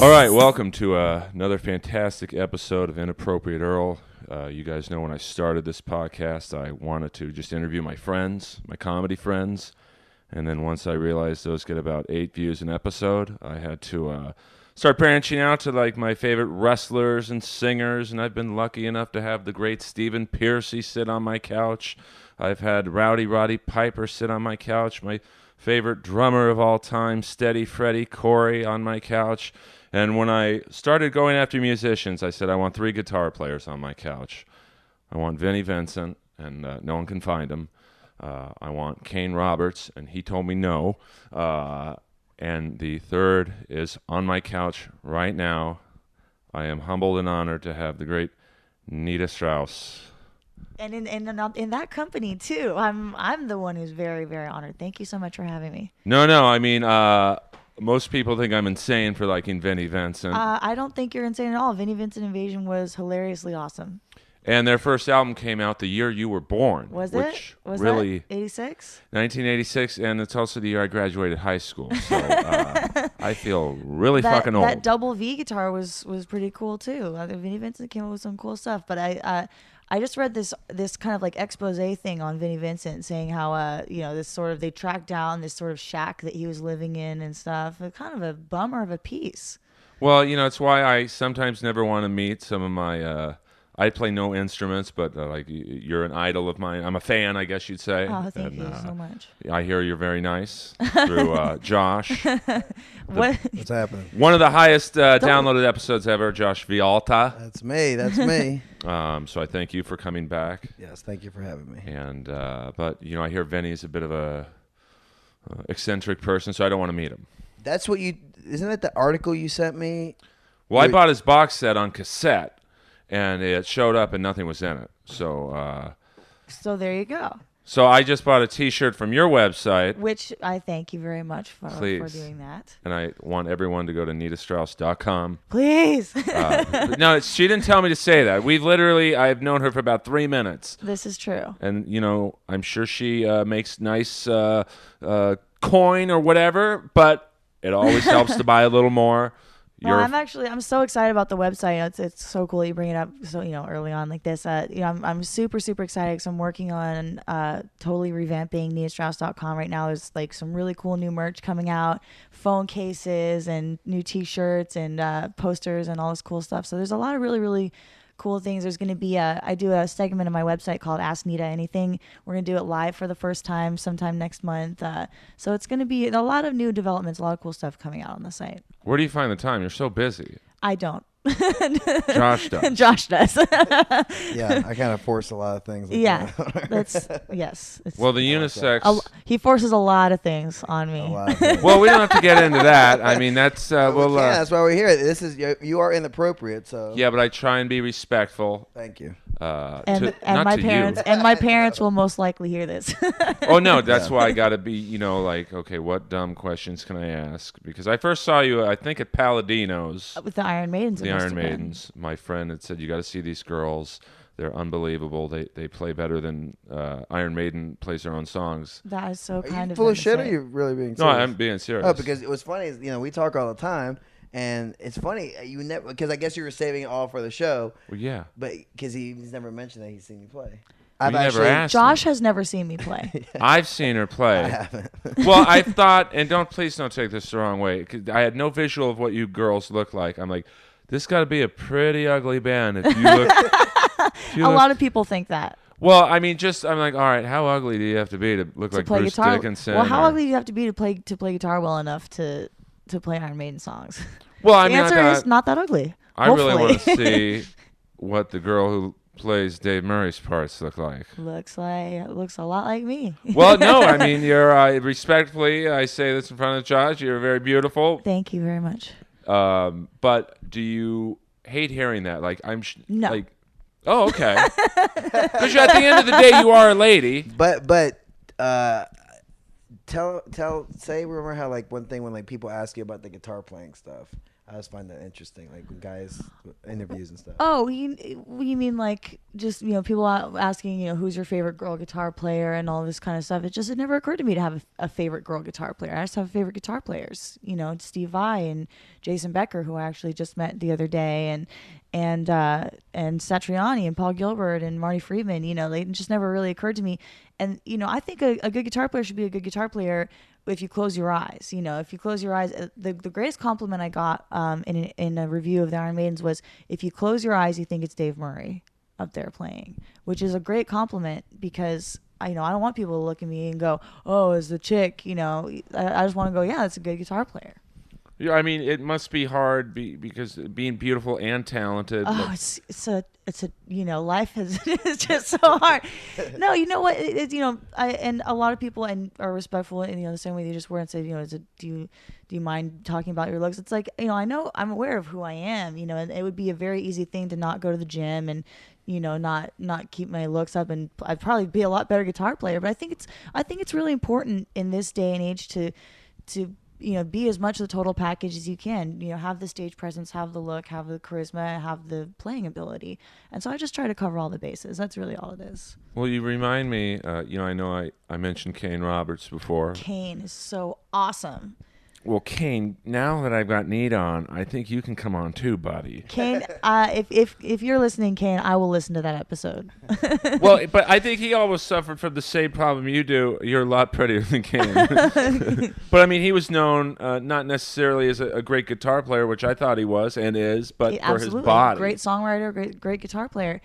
All right, welcome to another fantastic episode of Inappropriate, Earl. You guys know when I started this podcast, I wanted to just interview my friends, my comedy friends, and then once I realized those get about 8 views an episode, I had to start branching out to like my favorite wrestlers and singers, and I've been lucky enough to have the great Stephen Piercy sit on my couch. I've had Rowdy Roddy Piper sit on my couch, my favorite drummer of all time, Steady Freddie Corey, on my couch. And when I started going after musicians, I said, I want 3 guitar players on my couch. I want Vinnie Vincent, and no one can find him. I want Kane Roberts, and he told me no. And the third is on my couch right now. I am humbled and honored to have the great Nita Strauss. And in that company too. I'm the one who's very, very honored. Thank you so much for having me. No, I mean, most people think I'm insane for liking Vinnie Vincent. I don't think you're insane at all. Vinnie Vincent Invasion was hilariously awesome. And their first album came out the year you were born. Was which it? Was really, that 86? 1986, and it's also the year I graduated high school. So I feel really fucking old. That double V guitar was pretty cool too. Vinnie Vincent came up with some cool stuff. But I just read this kind of like expose thing on Vinnie Vincent saying how this sort of, they tracked down this sort of shack that he was living in and stuff. It's kind of a bummer of a piece. Well, it's why I sometimes never want to meet some of my. I play no instruments, but like you're an idol of mine. I'm a fan, I guess you'd say. Oh, thank you so much. I hear you're very nice through Josh. What's happening? One of the highest downloaded episodes ever, Josh Vialta. That's me. So I thank you for coming back. Yes, thank you for having me. And but I hear Vinny's a bit of a eccentric person, so I don't want to meet him. That's what you. Isn't that the article you sent me? Well, I bought his box set on cassette. And it showed up and nothing was in it. So there you go. So I just bought a T-shirt from your website. Which I thank you very much for doing that. And I want everyone to go to nitastrauss.com. Please. No, she didn't tell me to say that. I've known her for about 3 minutes. This is true. And, I'm sure she makes nice coin or whatever, but it always helps to buy a little more. Well, I'm so excited about the website. It's so cool that you bring it up so early on like this. I'm super, super excited because I'm working on totally revamping nitastrauss.com right now. There's like some really cool new merch coming out, phone cases and new T-shirts and posters and all this cool stuff. So there's a lot of really, really cool things. There's going to be I do a segment on my website called Ask Nita Anything. We're going to do it live for the first time sometime next month. So it's going to be a lot of new developments, a lot of cool stuff coming out on the site. Where do you find the time? You're so busy. I don't. Josh does. Josh does. Yeah, I kind of force a lot of things. Yeah, yes. Well, the unisex. He forces a lot of things on me. Well, we don't have to get into that. I mean, that's that's why we're here. This is you are inappropriate. So yeah, but I try and be respectful. Thank you. And my parents will most likely hear this. Oh no, that's why I got to be, like, okay, what dumb questions can I ask? Because I first saw you, I think, at Palladino's with the Iron Maidens. The Iron Maidens. My friend had said, you got to see these girls. They're unbelievable. They play better than Iron Maiden plays their own songs. That is so kind of full of shit. Or are you really being serious? No, I'm being serious. Oh, because it was funny. We talk all the time. And it's funny, you never, because I guess you were saving it all for the show. Well, yeah. But because he's never mentioned that he's seen you play. Josh has never seen me play. I've seen her play. I haven't. Well, I thought, and please don't take this the wrong way, 'cause I had no visual of what you girls look like. I'm like, this got to be a pretty ugly band if you look. A lot of people think that. Well, I mean, I'm like, all right, how ugly do you have to be to look like Bruce Dickinson? Well, how ugly do you have to be to play guitar well enough to play Iron Maiden songs? Well, the answer is not that ugly. I really want to see what the girl who plays Dave Murray's parts look like. Looks a lot like me. Well, no, I mean, you're respectfully, I say this in front of Josh, you're very beautiful. Thank you very much. But do you hate hearing that? Like, no. Like, oh, okay. Because at the end of the day, you are a lady. But remember how like one thing when like people ask you about the guitar playing stuff. I always find that interesting, like when guys interviews and stuff. Oh, you mean like just people asking who's your favorite girl guitar player and all this kind of stuff? It never occurred to me to have a favorite girl guitar player. I just have favorite guitar players. Steve Vai and Jason Becker, who I actually just met the other day, and Satriani and Paul Gilbert and Marty Friedman. They just never really occurred to me. And I think a good guitar player should be a good guitar player if you close your eyes. If you close your eyes, the greatest compliment I got in a review of the Iron Maidens was, if you close your eyes, you think it's Dave Murray up there playing, which is a great compliment, because I don't want people to look at me and go, oh, it's the chick. I just want to go, yeah, that's a good guitar player. Yeah, I mean, it must be hard because being beautiful and talented. Oh, it's a life it's just so hard. No, you know what? And a lot of people are respectful in the same way they just were and say, do you mind talking about your looks? It's like, I know, I'm aware of who I am, and it would be a very easy thing to not go to the gym and not keep my looks up, and I'd probably be a lot better guitar player. But I think it's really important in this day and age to be as much of the total package as you can. Have the stage presence, have the look, have the charisma, have the playing ability. And so I just try to cover all the bases. That's really all it is. Well, you remind me, I know I mentioned Kane Roberts before. Kane is so awesome. Well, Kane, now that I've got Nita on, I think you can come on too, buddy. Kane, if you're listening, Kane, I will listen to that episode. Well, but I think he always suffered from the same problem you do. You're a lot prettier than Kane. But I mean, he was known not necessarily as a great guitar player, which I thought he was and is, but for his body. Great songwriter, great guitar player.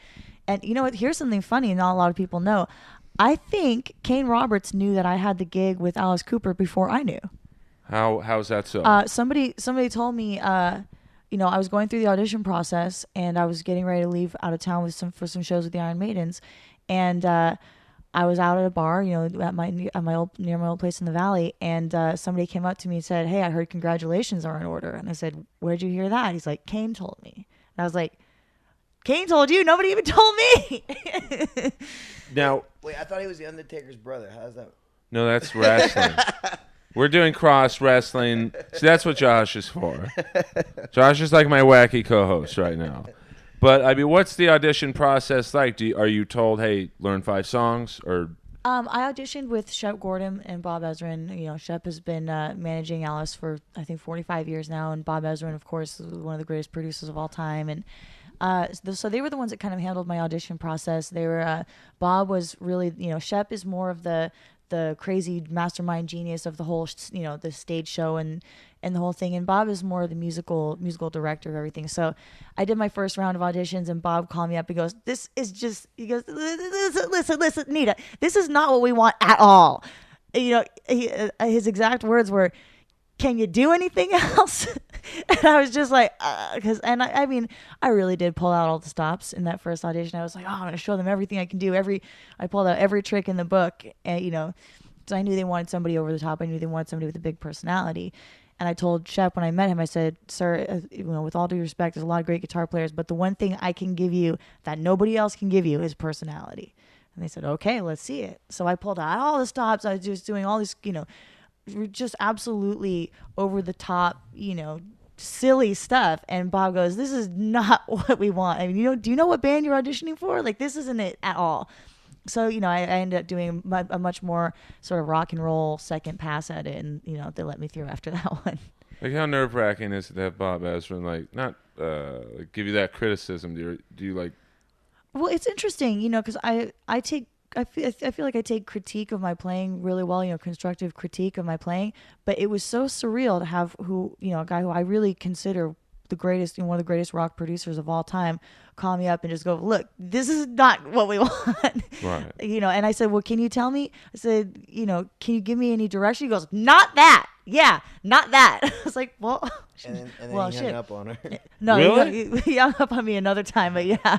And you know what? Here's something funny not a lot of people know. I think Kane Roberts knew that I had the gig with Alice Cooper before I knew. How's that so? Somebody told me, I was going through the audition process and I was getting ready to leave out of town for some shows with the Iron Maidens, and I was out at a bar, at my old place in the Valley, and somebody came up to me and said, "Hey, I heard congratulations are in order." And I said, "Where'd you hear that?" He's like, "Kane told me." And I was like, "Kane told you? Nobody even told me." Now, wait, I thought he was the Undertaker's brother. How's that? No, that's wrestling. We're doing cross wrestling. See, that's what Josh is for. Josh is like my wacky co-host right now. But I mean, what's the audition process like? Are you told, hey, learn 5 songs, or? I auditioned with Shep Gordon and Bob Ezrin. Shep has been managing Alice for I think 45 years now, and Bob Ezrin, of course, is one of the greatest producers of all time. And so they were the ones that kind of handled my audition process. They were Bob was really, Shep is more of the crazy mastermind genius of the whole, the stage show and the whole thing. And Bob is more the musical director of everything. So I did my first round of auditions, and Bob called me up. He goes, listen, Nita, this is not what we want at all. His exact words were, "Can you do anything else?" And I was just like, I mean, I really did pull out all the stops in that first audition. I was like, oh, I'm going to show them everything I can do. I pulled out every trick in the book, and, so I knew they wanted somebody over the top. I knew they wanted somebody with a big personality. And I told Shep when I met him, I said, "Sir, with all due respect, there's a lot of great guitar players, but the one thing I can give you that nobody else can give you is personality." And they said, "Okay, let's see it." So I pulled out all the stops. I was just doing all these, just absolutely over the top, silly stuff. And Bob goes, "This is not what we want. I mean, do you know what band you're auditioning for? Like, this isn't it at all." So, I ended up doing a much more sort of rock and roll second pass at it. And, they let me through after that one. Like, how nerve-wracking is it to have Bob Ezrin, not give you that criticism? Do you like... Well, it's interesting, because I feel like I take critique of my playing really well, constructive critique of my playing, but it was so surreal to have a guy who I really consider the greatest, one of the greatest rock producers of all time, call me up and just go, "Look, this is not what we want." Right. And I said, "Well, can you tell me?" I said, "Can you give me any direction?" He goes, "Not that. Yeah, not that." I was like, "Well," and then well, he hung up on her. No, really? he hung up on me another time, but yeah,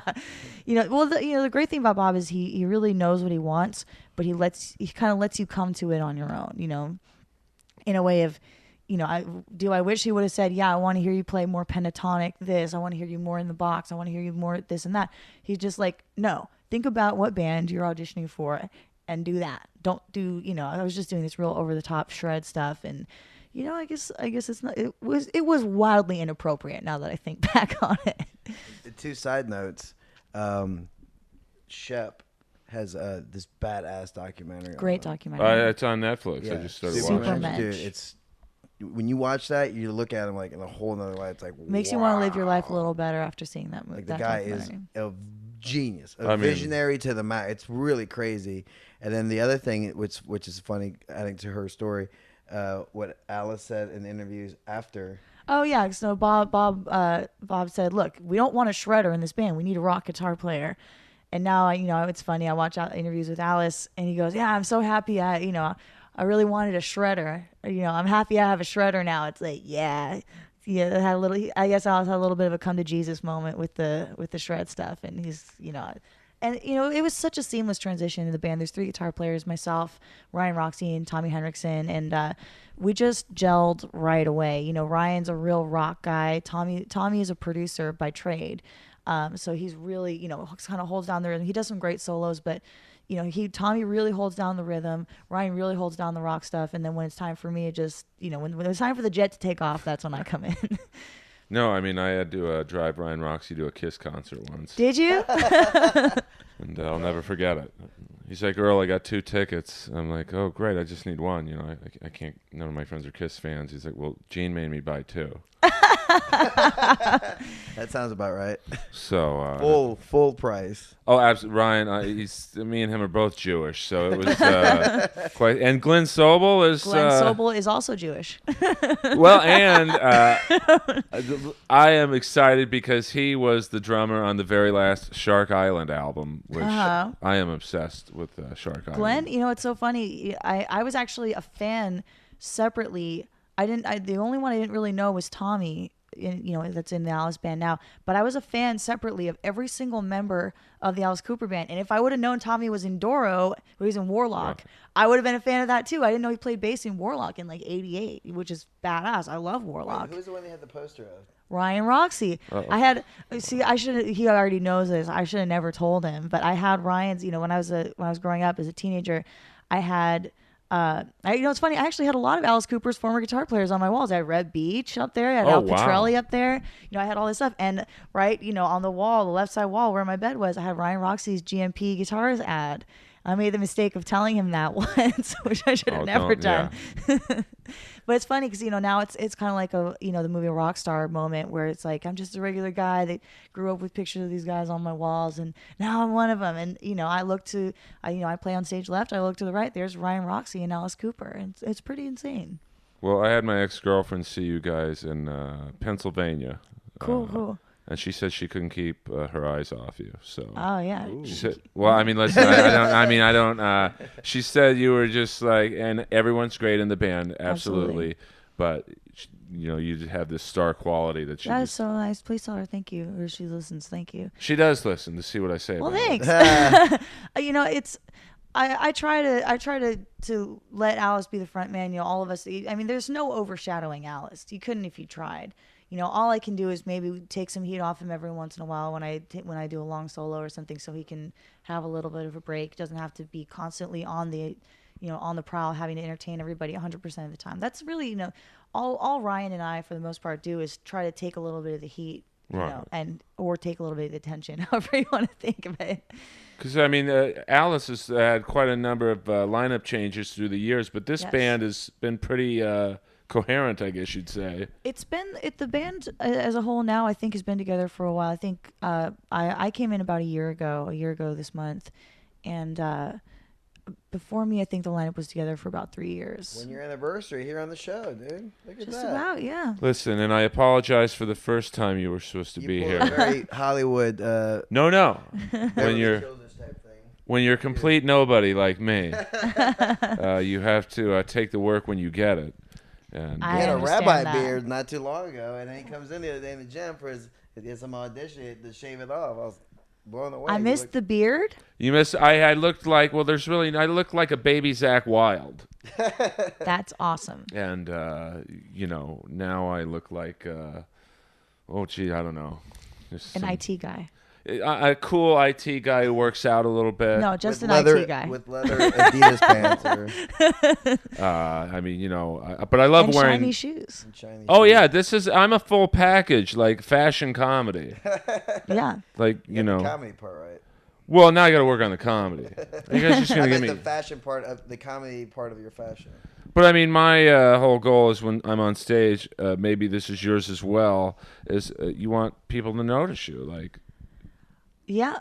the great thing about Bob is he really knows what he wants, but he kind of lets you come to it on your own, in a way of, I wish he would have said, "Yeah, I want to hear you play more pentatonic this. I want to hear you more in the box. I want to hear you more this and that." He's just like, "No, think about what band you're auditioning for and do that. Don't do, I was just doing this real over the top shred stuff, and I guess it's not. It was wildly inappropriate now that I think back on it. The 2 side notes. Shep has this badass documentary. Great documentary. It's on Netflix. Yeah. I just started Super watching Mensch. it. Dude, it's when you watch that, you look at him like in a whole nother light. It's like Makes you want to live your life a little better after seeing that movie. Like the guy is a genius, visionary to the max. It's really crazy. And then the other thing, which is funny, adding to her story, what Alice said in interviews after. Oh yeah, so Bob said, "Look, we don't want a shredder in this band. We need a rock guitar player." And now, it's funny. I watch interviews with Alice, and he goes, "Yeah, I'm so happy. I really wanted a shredder. I'm happy I have a shredder now." It's like, yeah. It had a little. I guess Alice had a little bit of a come to Jesus moment with the shred stuff, and he's, and it was such a seamless transition in the band. There's 3 guitar players: myself, Ryan Roxy, and Tommy Henriksen, and we just gelled right away. Ryan's a real rock guy. Tommy is a producer by trade. So he's really, kind of holds down the rhythm. He does some great solos, but, Tommy really holds down the rhythm. Ryan really holds down the rock stuff. And then when it's time for me, it just, when it's time for the jet to take off, that's when I come in. No, I mean, I had to drive Ryan Roxy to a Kiss concert once. Did you? And I'll never forget it. He's like, "Earl, I got 2 tickets." I'm like, "Oh, great. I just need 1. I can't, none of my friends are Kiss fans." He's like, "Well, Gene made me buy 2. That sounds about right. So full price. Oh, absolutely, Ryan. Me and him are both Jewish, so it was quite. And Glenn Sobel is also Jewish. Well, and I am excited because he was the drummer on the very last Shark Island album, which I am obsessed with. Shark Island. Glenn, it's so funny. I was actually a fan separately. The only one I didn't really know was Tommy, that's in the Alice band now. But I was a fan separately of every single member of the Alice Cooper band. And if I would have known Tommy was in Doro, or he's in Warlock, I would have been a fan of that too. I didn't know he played bass in Warlock in like '88, which is badass. I love Warlock. Wait, who's the one they had the poster of? Ryan Roxy. He already knows this. I should have never told him. But I had Ryan's, when I was growing up as a teenager, I had. It's funny. I actually had a lot of Alice Cooper's former guitar players on my walls. I had Red Beach up there. I had Al Pitrelli up there. I had all this stuff. And on the wall, the left side wall where my bed was, I had Ryan Roxy's GMP guitars ad. I made the mistake of telling him that once, which I should have never done. Yeah. But it's funny because now it's kind of like the movie Rockstar moment where it's like I'm just a regular guy that grew up with pictures of these guys on my walls, and now I'm one of them. And I play on stage left, I look to the right. There's Ryan Roxy and Alice Cooper, and it's pretty insane. Well, I had my ex-girlfriend see you guys in Pennsylvania. Cool. And she said she couldn't keep her eyes off you. So. Oh yeah. She said, "Well, I mean, listen, I don't. She said you were just like, and everyone's great in the band, absolutely. But you have this star quality that she. That is so nice. Please tell her thank you, or she listens. Thank you. She does listen to see what I say. Well, about thanks. It's. I try to let Alice be the front man. All of us. I mean, there's no overshadowing Alice. You couldn't if you tried. All I can do is maybe take some heat off him every once in a while when I do a long solo or something, so he can have a little bit of a break. Doesn't have to be constantly on the prowl, having to entertain everybody 100% of the time. That's really, all Ryan and I, for the most part, do is try to take a little bit of the heat, or take a little bit of the attention, however you want to think of it. Because, Alice has had quite a number of lineup changes through the years, but this band has been pretty coherent, I guess you'd say. The band as a whole now, I think, has been together for a while. I think I came in about a year ago this month, and before me, I think the lineup was together for about 3 years. When your anniversary here on the show, dude. Look at Just that. about, yeah. Listen, and I apologize for the first time you were supposed to be here. Very Hollywood. No. When you're a complete nobody like me, you have to take the work when you get it. And he had a rabbi beard not too long ago, and then he comes in the other day in the gym for his some audition to shave it off. I was blown away. I missed the beard. You missed. I looked like I looked like a baby Zach Wilde. That's awesome. And now I look like I don't know, an IT guy. A cool IT guy who works out a little bit. No, just With an leather, IT guy. with leather Adidas pants I mean, you know, but I love and wearing shiny shoes. and shiny Oh shoes. yeah, I'm a full package, like fashion comedy. Yeah. Like You got know, the comedy part right. well now I got to work on the comedy. You guys just I gonna give meant me. the fashion part of the comedy part of your fashion. But I mean, my whole goal is when I'm on stage, maybe this is yours as well, is you want people to notice you. Like, Yeah.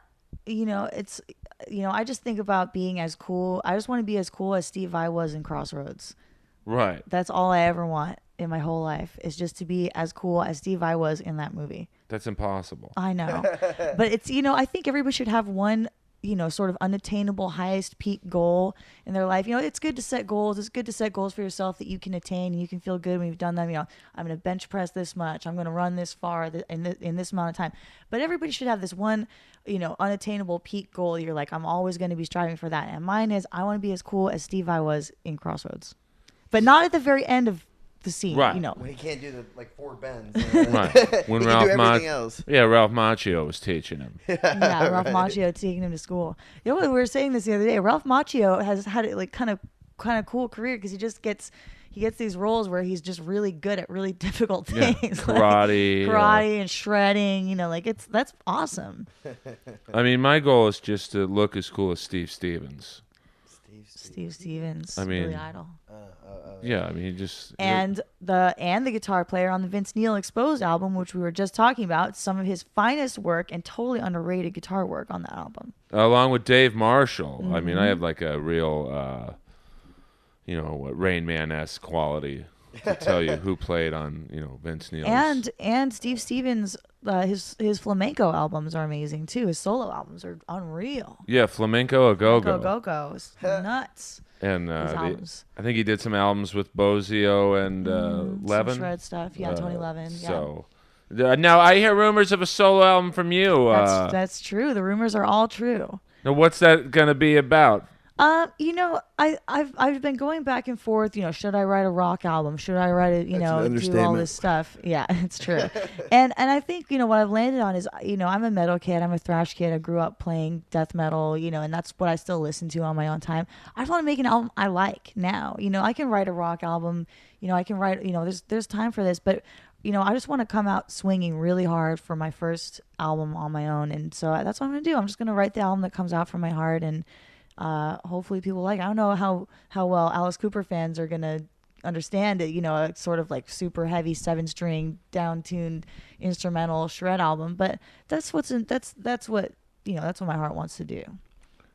It's, I just think about being as cool. I just want to be as cool as Steve Vai was in Crossroads. right. That's all I ever want in my whole life is just to be as cool as Steve Vai was in that movie. That's impossible. I know. But it's, I think everybody should have one, sort of unattainable highest peak goal in their life. It's good to set goals. It's good to set goals for yourself that you can attain and you can feel good when you've done them. I'm going to bench press this much. I'm going to run this far in this amount of time. But everybody should have this one, unattainable peak goal. You're like, I'm always going to be striving for that. And mine is I want to be as cool as Steve Vai was in Crossroads. But not at the very end of the scene, Right. When he can't do the four bends. Right. When he Ralph can do everything else. Yeah, Ralph Macchio was teaching him. Yeah, Ralph Right. Macchio taking him to school. We were saying this the other day. Ralph Macchio has had a kind of cool career because he gets these roles where he's just really good at really difficult Yeah. things, Karate, karate and shredding. That's awesome. I mean, my goal is just to look as cool as Steve Stevens. Steve Stevens, I mean, Billy Idol, Yeah, I mean, he just and the guitar player on the Vince Neil Exposed album, which we were just talking about, some of his finest work and totally underrated guitar work on that album. along with Dave Marshall. I mean, I have like a real, Rain Man-esque quality to tell you who played on, Vince Neil's. And Steve Stevens, his flamenco albums are amazing too. His solo albums are unreal. Yeah, Flamenco a Go-Go. Go is nuts. And His albums. I think he did some albums with Bozio and Levin. Some shred stuff. Yeah, Tony Levin. Yeah. So now I hear rumors of a solo album from you. That's true. The rumors are all true. Now what's that gonna be about? I've been going back and forth. Should I write a rock album? Should I write it? Do all this stuff. Yeah, it's true. and I think what I've landed on is I'm a metal kid. I'm a thrash kid. I grew up playing death metal. And that's what I still listen to on my own time. I just want to make an album I like now. I can write a rock album. I can write. There's time for this, but. I just want to come out swinging really hard for my first album on my own, and so that's what I'm gonna do. I'm just gonna write the album that comes out from my heart, and hopefully people like it. I don't know how well Alice Cooper fans are gonna understand it. A sort of like super heavy 7-string down-tuned instrumental shred album, but that's what my heart wants to do.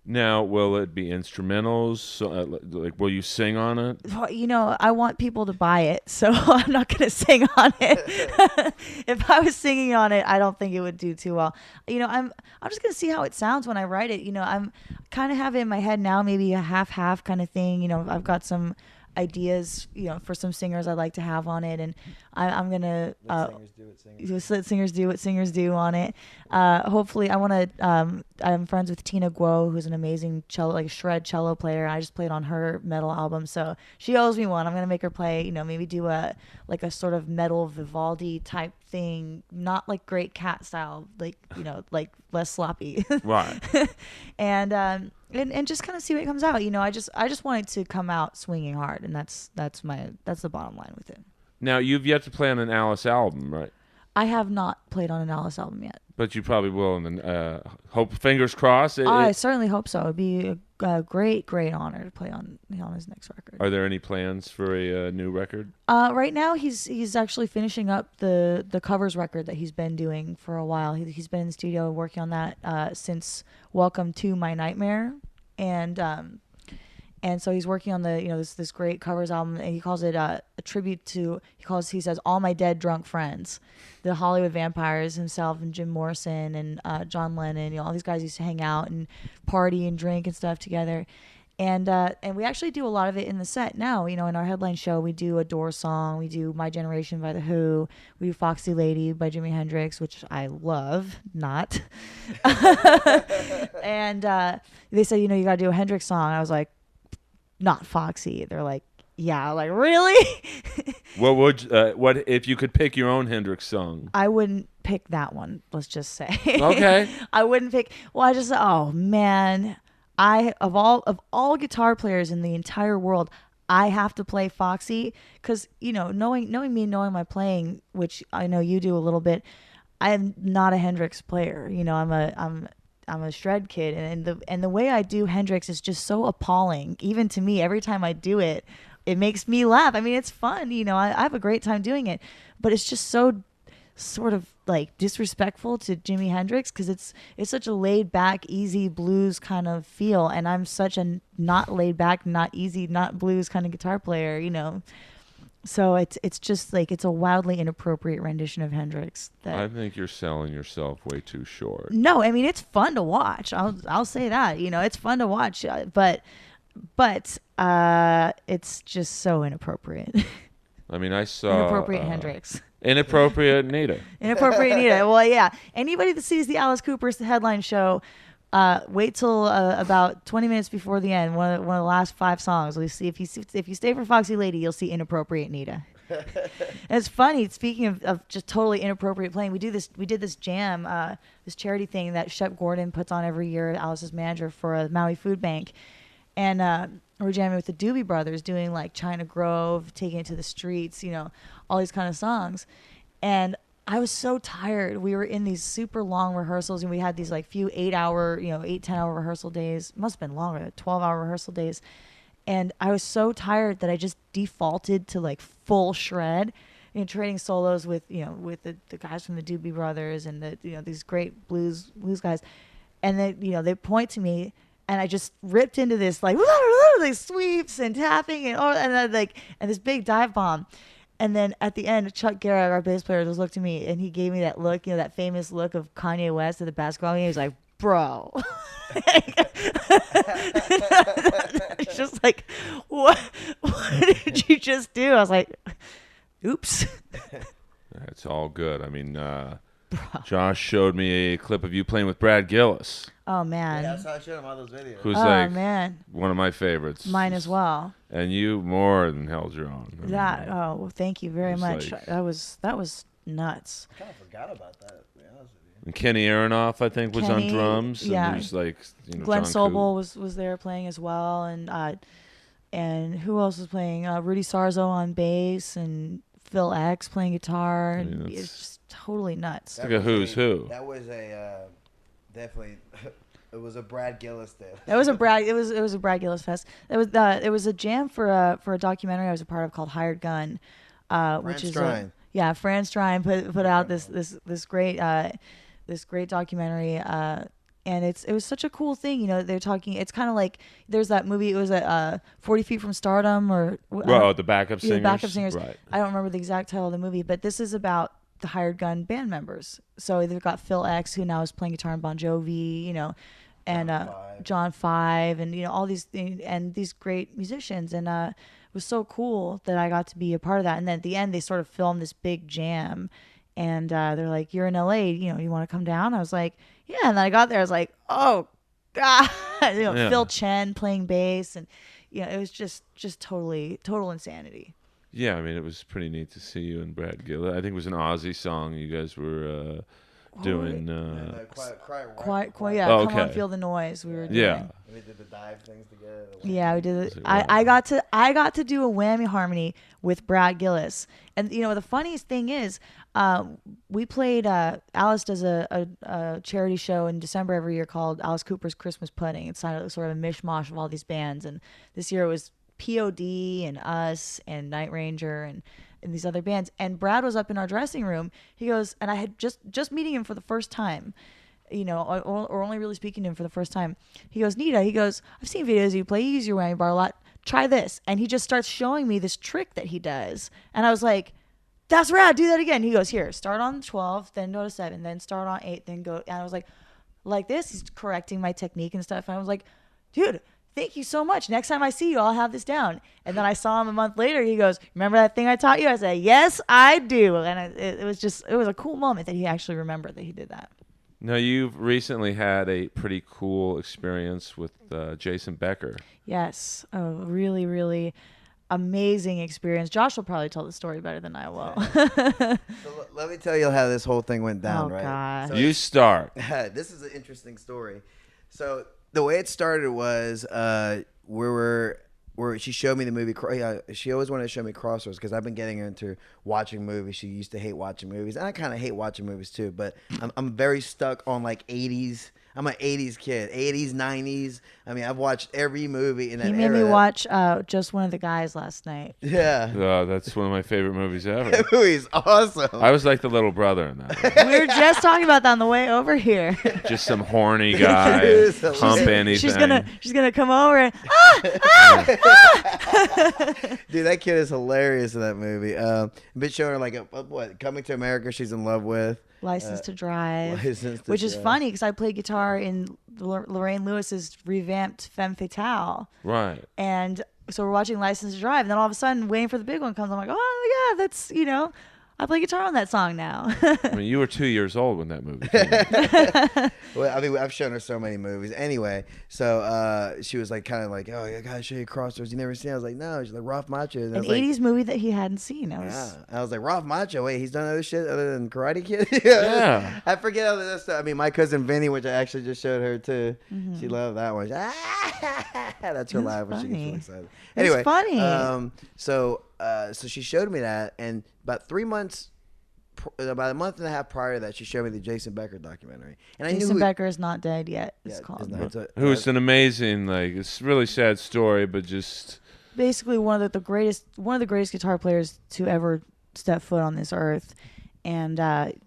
Now, will it be instrumentals? So, will you sing on it? Well, I want people to buy it, so I'm not going to sing on it. If I was singing on it, I don't think it would do too well. I'm just going to see how it sounds when I write it. I'm kind of have it in my head now, maybe a half kind of thing. I've got some ideas, for some singers I'd like to have on it, and I'm gonna let singers do what singers do on it. Hopefully, I want to. I'm friends with Tina Guo, who's an amazing cello, shred cello player. I just played on her metal album, so she owes me one. I'm gonna make her play. Maybe do a sort of metal Vivaldi type thing, not like Great Cat style, like less sloppy. Right. And just kind of see what comes out. I just want it to come out swinging hard, and that's the bottom line with it. Now, you've yet to play on an Alice album, right? I have not played on an Alice album yet. But you probably will, and then fingers crossed. I certainly hope so. It'd be a great honor to play on his next record. Are there any plans for a new record? Right now, he's actually finishing up the covers record that he's been doing for a while. He's been in the studio working on that since Welcome to My Nightmare, and so he's working on the this great covers album, and he calls it a tribute to he says all my dead drunk friends, the Hollywood vampires himself and Jim Morrison and John Lennon. All these guys used to hang out and party and drink and stuff together. And we actually do a lot of it in the set now. In our headline show, we do a Doors song. We do My Generation by The Who. We do Foxy Lady by Jimi Hendrix, which I love, not. And they said, you got to do a Hendrix song. I was like, not Foxy. They're like, yeah, like really? What if you could pick your own Hendrix song? I wouldn't pick that one. Let's just say. Okay. I wouldn't pick. Well, oh man, of all guitar players in the entire world, I have to play Foxy because knowing me, knowing my playing, which I know you do a little bit. I'm not a Hendrix player. I'm a shred kid, and the way I do Hendrix is just so appalling. Even to me, every time I do it, it makes me laugh. I mean, it's fun. I have a great time doing it, but it's just so sort of like disrespectful to Jimi Hendrix because it's such a laid back, easy blues kind of feel, and I'm such a not laid back, not easy, not blues kind of guitar player. So it's just like it's a wildly inappropriate rendition of Hendrix. I think you're selling yourself way too short. No, I mean it's fun to watch. I'll say that. It's fun to watch, but it's just so inappropriate. I mean, I saw Inappropriate Hendrix. Inappropriate Nita. Inappropriate Nita. Well, yeah. Anybody that sees the Alice Cooper's headline show, wait till about 20 minutes before the end. One of the last 5 songs. We'll see if you stay for Foxy Lady, you'll see Inappropriate Nita. And it's funny. Speaking of just totally inappropriate playing, we did this jam, this charity thing that Shep Gordon puts on every year. Alice's manager for a Maui Food Bank, and we're jamming with the Doobie Brothers, doing like China Grove, Taking It to the Streets, all these kind of songs, and I was so tired. We were in these super long rehearsals, and we had these like few 8-hour, 10-hour rehearsal days. Must have been longer, 12-hour rehearsal days. And I was so tired that I just defaulted to like full shred, trading solos with the guys from the Doobie Brothers and these great blues guys. And they point to me, and I just ripped into this like sweeps and tapping and this big dive bomb. And then at the end, Chuck Garrett, our bass player, just looked at me and he gave me that look, that famous look of Kanye West at the basketball game. He was like, "Bro," it's just like, what did you just do? I was like, "Oops." It's all good. I mean, Josh showed me a clip of you playing with Brad Gillis. Oh man, yeah, that's how I showed him all those videos. Who's man, one of my favorites. Mine as well. And you more than held your own. Well, thank you very much. That was nuts. I kind of forgot about that, to be honest with you. And Kenny Aronoff, I think, was on drums. Yeah. And there's like Glenn John Sobel was there playing as well, and who else was playing? Rudy Sarzo on bass, and Phil X playing guitar, and it's just totally nuts. Like a who's who. That was definitely. It was a Brad Gillis day. It was a Brad Gillis fest. It was a jam for a documentary I was a part of called Hired Gun, which is Fran Strine put out this great documentary, and it was such a cool thing. They're talking. It's kind of like there's that movie. It was 40 Feet from Stardom or the Backup Singers. The Backup Singers. Right. I don't remember the exact title of the movie, but this is about the Hired Gun band members. So they've got Phil X, who now is playing guitar in Bon Jovi, and John Five, and all these and these great musicians, and it was so cool that I got to be a part of that. And then at the end, they sort of filmed this big jam, and they're like, "You're in LA, you want to come down?" I was like, "Yeah." And then I got there, I was like, "Oh God," Phil Chen playing bass, and it was just total insanity. Yeah, I mean, it was pretty neat to see you and Brad Gill. I think it was an Aussie song you guys were doing. Quiet. Come on, feel the noise. We were doing. Yeah. We did the dive things together. Yeah, we did it. I got to do a whammy harmony with Brad Gillis, and the funniest thing is, we played. Alice does a charity show in December every year called Alice Cooper's Christmas Pudding. It's sort of a mishmash of all these bands, and this year it was POD and Us and Night Ranger and these other bands. And Brad was up in our dressing room. He goes, and I had just meeting him for the first time, or only really speaking to him for the first time. He goes, "Nita," he goes, "I've seen videos of you play. You use your whammy bar a lot. Try this." And he just starts showing me this trick that he does. And I was like, "That's rad. Do that again." He goes, "Here, start on 12, then go to 7, then start on 8, then go." And I was like this. He's correcting my technique and stuff. And I was like, "Dude, thank you so much. Next time I see you, I'll have this down." And then I saw him a month later. He goes, "Remember that thing I taught you?" I said, "Yes, I do." And it was a cool moment that he actually remembered that he did that. Now, you've recently had a pretty cool experience with Jason Becker. Yes. Oh, really, really. amazing experience. Josh will probably tell the story better than I will. So let me tell you how this whole thing went down, right? Gosh. So You start. this is an interesting story. So the way it started was where she showed me the movie. She always wanted to show me Crossroads because I've been getting her into watching movies. She used to hate watching movies, and I kind of hate watching movies too. But I'm very stuck on like 80s. I'm an 80s kid, 80s, 90s. I mean, I've watched every movie in that He era. made me watch Just One of the Guys last night. Yeah. That's one of my favorite movies ever. That movie's awesome. I was like the little brother in that. We were just talking about that on the way over here. Just some horny guy, hump anything. She's gonna come over and Dude, that kid is hilarious in that movie. Been showing her like what Coming to America she's in love with. License to Drive, Which is funny because I played guitar in Lorraine Lewis's revamped Femme Fatale. Right. And so we're watching License to Drive, and then all of a sudden, waiting for the big one comes. I'm like, oh yeah, that's I play guitar on that song now. I mean, you were 2 years old when that movie came out. Well, I mean, I've shown her so many movies. Anyway, so she was like, kind of like, oh, I gotta show you Crossroads. You never seen it? I was like, no. She's like, Ralph Macchio. And I An was like, 80s movie that he hadn't seen. yeah. I was like, Ralph Macchio. Wait, he's done other shit other than Karate Kid? Yeah. I forget all this stuff. I mean, my cousin Vinny, which I actually just showed her too. She loved that one. That's her laugh when she gets really excited. Anyway, It's funny. So she showed me that, and about 3 months. About a month and a half prior to that, she showed me the Jason Becker documentary, and I Jason knew Becker is not dead yet. It's called. Who's an amazing, like, it's a really sad story, but just Basically one of the greatest guitar players to ever step foot on this earth. And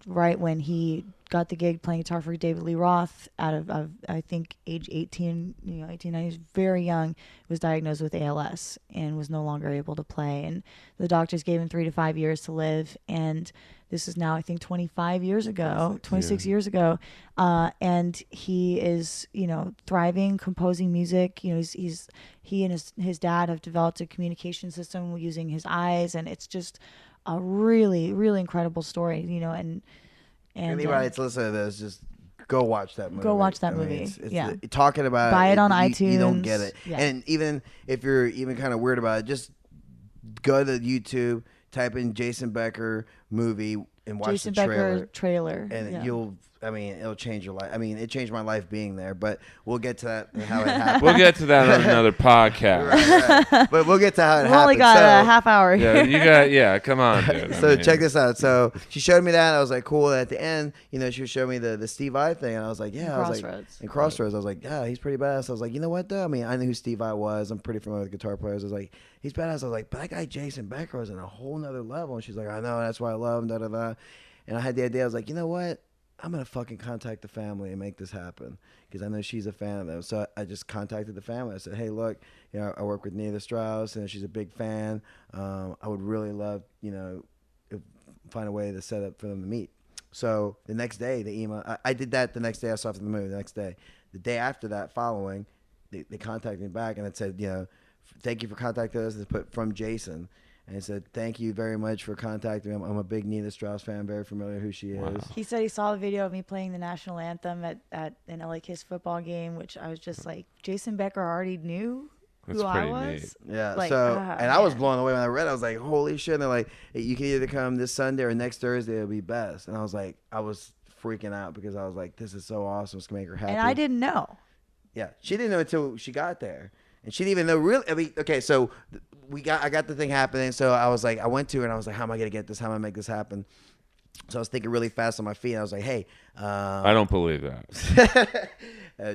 right when he got the gig playing guitar for David Lee Roth out of I think age 18, 18, he was very young, was diagnosed with ALS and was no longer able to play. And the doctors gave him 3 to 5 years to live. And this is now, I think, 26 years ago. And he is, thriving, composing music. He and his dad have developed a communication system using his eyes. And it's just a really, really incredible story, and anybody that's listening to this, just go watch that movie. Go watch that movie. It's talking about buy it on iTunes. You don't get it. Yeah. And even if you're even kind of weird about it, just go to YouTube, type in Jason Becker movie, and watch Jason the trailer. Becker trailer. And it'll change your life. I mean, it changed my life being there, but we'll get to that and how it happened. we'll get to that on another podcast. Right. But we'll get to how it happened. We've only got a half hour here. Come on, dude. So check this out. So she showed me that. I was like, cool. At the end, she would show me the Steve Vai thing, and I was like, yeah. Crossroads. In Crossroads, I was like, yeah, he's pretty badass. I was like, you know what though? I mean, I knew who Steve Vai was. I'm pretty familiar with guitar players. I was like, he's badass. I was like, but that guy Jason Becker was on a whole nother level. And she's like, I know. That's why I love him. Da da da. And I had the idea. I was like, you know what? I'm going to fucking contact the family and make this happen because I know she's a fan of them. So I just contacted the family. I said, hey, look, I work with Nita Strauss and she's a big fan. I would really love, find a way to set up for them to meet. So the next day, the email, I did that the next day I saw the movie, the next day. The day after that following, they contacted me back and it said, thank you for contacting us. They put from Jason. And he said, thank you very much for contacting me. I'm a big Nita Strauss fan, very familiar who she is. He said he saw the video of me playing the national anthem at an LA Kiss football game, which I was just like, Jason Becker already knew who I was. Neat. Yeah. Like, I was blown away when I read it. I was like, holy shit. And they're like, hey, you can either come this Sunday or next Thursday. It'll be best. And I was like, I was freaking out because I was like, this is so awesome. It's going to make her happy. And I didn't know. Yeah. She didn't know until she got there. And she didn't even know really. I mean, okay, so I got the thing happening. So I was like, I went to her and I was like, how am I going to get this? How am I going to make this happen? So I was thinking really fast on my feet. And I was like, hey. I don't believe that.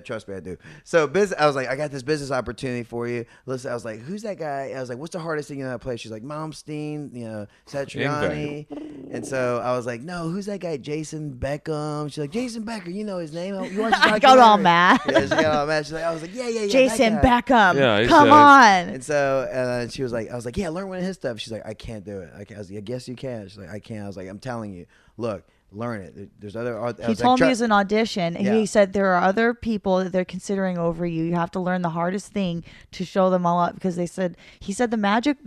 Trust me, I do. So I was like, I got this business opportunity for you. Listen, I was like, who's that guy? I was like, what's the hardest thing you know how to play? She's like, Malmsteen, Satriani. And so I was like, no, who's that guy? Jason Beckham. She's like, Jason Becker, you know his name. You watch I got all mad. Yeah, she got all mad. She's like, I was like, yeah. Jason Beckham. Yeah, come on. And so she was like, I was like, yeah, learn one of his stuff. She's like, I can't do it. I was like, I guess you can. She's like, I can't. I was like, I'm telling you, look. Learn it. There's other. He told me it was an audition, and he said there are other people that they're considering over you. You have to learn the hardest thing to show them all up because he said the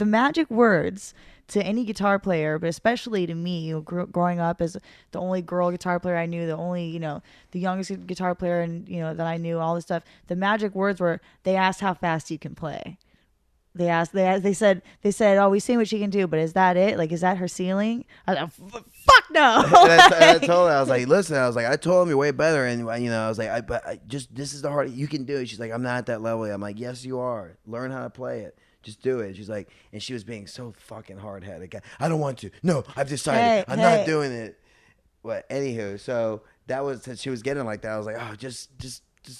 magic words to any guitar player, but especially to me, growing up as the only girl guitar player I knew, the only the youngest guitar player and that I knew, all this stuff. The magic words were they asked how fast you can play. they said, oh, we see what she can do, but is that it? Like, is that her ceiling? I was like, fuck no. And I told her, I was like, listen, I was like, I told him you're way better, and I was like, this is the hard, you can do it. She's like, I'm not at that level. I'm like, yes, you are. Learn how to play it. Just do it. She's like, and she was being so fucking hard-headed. I don't want to. No, I've decided. I'm not doing it. But anywho, so that was, since she was getting like that, I was like, oh, just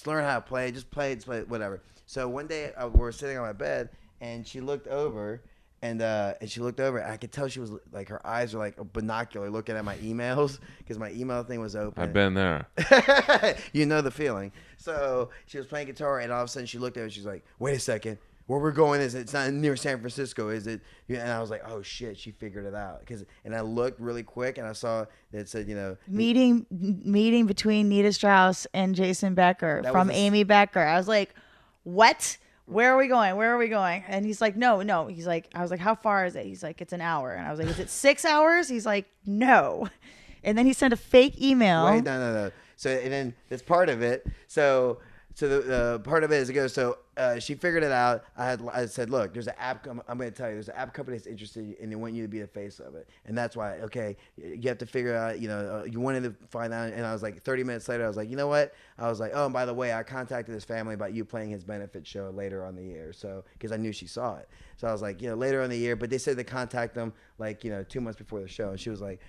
learn how to play. Just play it, whatever. So one day we were sitting on my bed, and she looked over, and I could tell she was like, her eyes were like a binocular looking at my emails, because my email thing was open. I've been there. You know the feeling. So she was playing guitar, and all of a sudden she looked at me, and she's like, wait a second. Where we're going is it's not near San Francisco, is it? And I was like, oh shit, she figured it out. And I looked really quick, and I saw that it said, meeting between Nita Strauss and Jason Becker from Amy Becker. I was like, what? Where are we going? And he's like, no. He's like, I was like, how far is it? He's like, it's an hour. And I was like, is it 6 hours? He's like, no. And then he sent a fake email. Wait, no. So, and then that's part of it. So the part of it is it goes, so she figured it out. I said, look, there's an app. I'm going to tell you, there's an app company that's interested, and they want you to be the face of it. And that's why, okay, you have to figure out, you wanted to find out. And I was like, 30 minutes later, I was like, you know what? I was like, oh, and by the way, I contacted his family about you playing his benefit show later on the year. So, because I knew she saw it. So I was like, later on the year, but they said to contact them like, 2 months before the show. And she was like,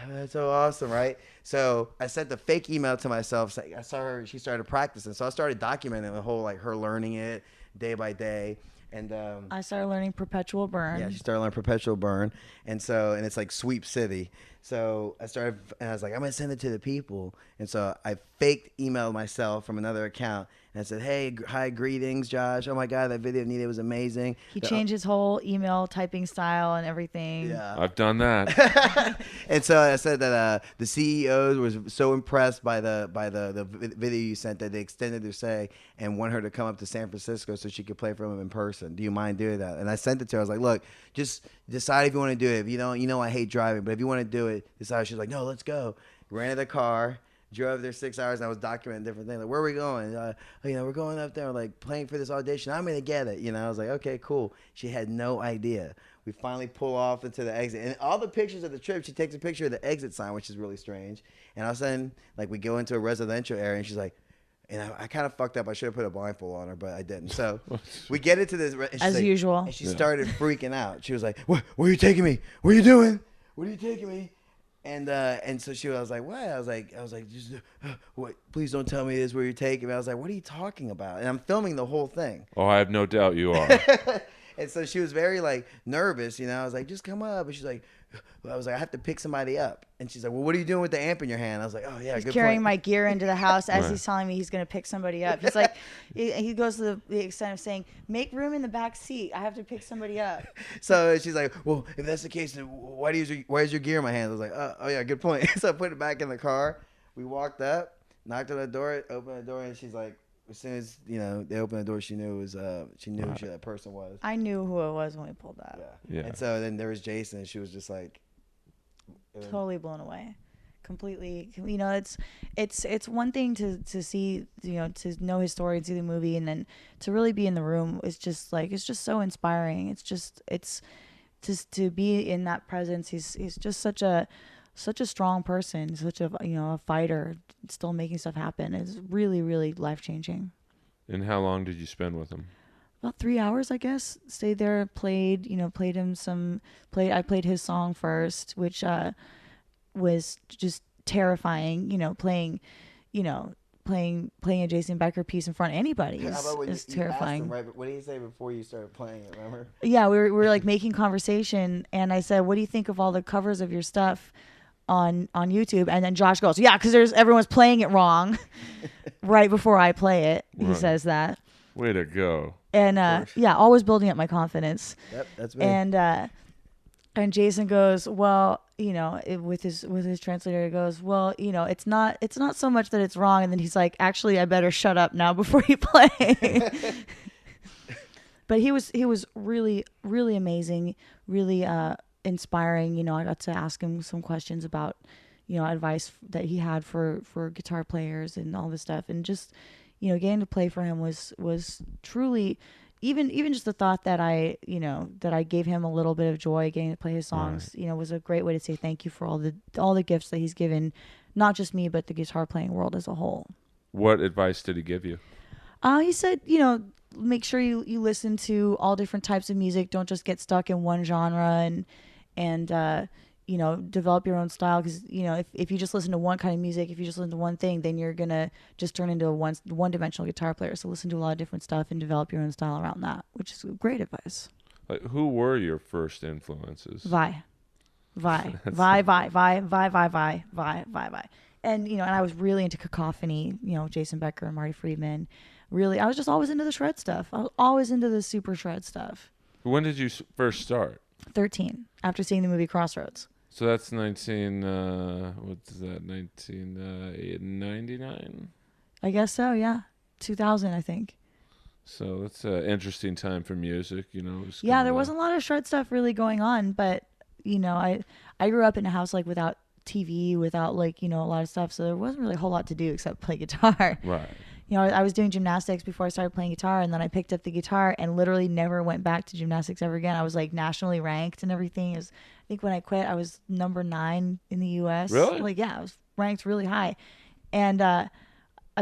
that's so awesome, right? So I sent the fake email to myself. So I saw her, she started practicing. So I started documenting the whole, like, her learning it day by day. And I started learning Perpetual Burn. Yeah, she started learning Perpetual Burn. And it's like Sweep City. So I was like, I'm going to send it to the people. And so I faked emailed myself from another account. And I said, hey, hi, greetings, Josh. Oh, my God, that video of Nita was amazing. He changed his whole email typing style and everything. Yeah. I've done that. And so I said that the CEOs was so impressed by the video you sent that they extended their stay and want her to come up to San Francisco so she could play for them in person. Do you mind doing that? And I sent it to her. I was like, look, just decide if you want to do it. If you don't, I hate driving, but if you want to do it, decide. She's like, no, let's go. Rented a car. Drove there 6 hours, and I was documenting different things. Like, where are we going? We're going up there, like, playing for this audition. I'm going to get it. I was like, okay, cool. She had no idea. We finally pull off into the exit. And all the pictures of the trip, she takes a picture of the exit sign, which is really strange. And all of a sudden, like, we go into a residential area, and she's like, and I kind of fucked up. I should have put a blindfold on her, but I didn't. So we get into this. As usual. And she started freaking out. She was like, where are you taking me? What are you doing? What are you taking me? And so I was like, what? I was like, just, what? Please don't tell me this where you're taking me. I was like, what are you talking about? And I'm filming the whole thing. Oh, I have no doubt you are. And so she was very like nervous, I was like, just come up. And she's like, I was like, I have to pick somebody up. And she's like, well, what are you doing with the amp in your hand? I was like, oh yeah, he's good carrying point. my gear into the house as he's telling me he's going to pick somebody up. He's like, he goes to the extent of saying, make room in the back seat. I have to pick somebody up. So she's like, well, if that's the case, then why is your gear in my hand? I was like, oh yeah, good point. So I put it back in the car. We walked up, knocked on the door, opened the door, and she's like, as soon as they opened the door, she knew who that person was. I knew who it was when we pulled up. Yeah. And so then there was Jason, and she was just like, totally blown away, completely. It's one thing to see, to know his story and see the movie, and then to really be in the room. It's just so inspiring. It's just to be in that presence. He's just such a strong person, such a fighter, still making stuff happen. It's really, really life-changing. And how long did you spend with him? About 3 hours, I guess. Stayed there, played him I played his song first, which was just terrifying, playing a Jason Becker piece in front of anybody is terrifying. Him, right? What did he say before you started playing it, remember? Yeah, we were like making conversation, and I said, what do you think of all the covers of your stuff on YouTube? And then Josh goes, yeah, because everyone's playing it wrong right before I play it. He says that. Way to go. And always building up my confidence. Yep, that's me. And Jason goes, well, with his translator, he goes, well, it's not so much that it's wrong. And then he's like, actually, I better shut up now before you play. But he was really, really amazing, really inspiring. I got to ask him some questions about, advice that he had for guitar players and all this stuff. And just, getting to play for him was truly even just the thought that I gave him a little bit of joy getting to play his songs, Right. was a great way to say thank you for all the gifts that he's given, not just me, but the guitar playing world as a whole. What advice did he give you? He said, make sure you listen to all different types of music. Don't just get stuck in one genre and develop your own style. Because, if you just listen to one kind of music, if you just listen to one thing, then you're going to just turn into a one-dimensional guitar player. So listen to a lot of different stuff and develop your own style around that, which is great advice. Like, who were your first influences? Vi. And, and I was really into Cacophony, Jason Becker and Marty Friedman. Really, I was just always into the shred stuff. I was always into the super shred stuff. When did you first start? 13, after seeing the movie Crossroads. So that's 1999? I guess so, yeah. 2000, I think. So that's an interesting time for music, Yeah, there wasn't a lot of shred stuff really going on, but, I grew up in a house, without TV, without, a lot of stuff, so there wasn't really a whole lot to do except play guitar. Right. I was doing gymnastics before I started playing guitar, and then I picked up the guitar and literally never went back to gymnastics ever again. I was nationally ranked and everything. I think when I quit, I was number 9 in the U.S. Really? I was ranked really high. And I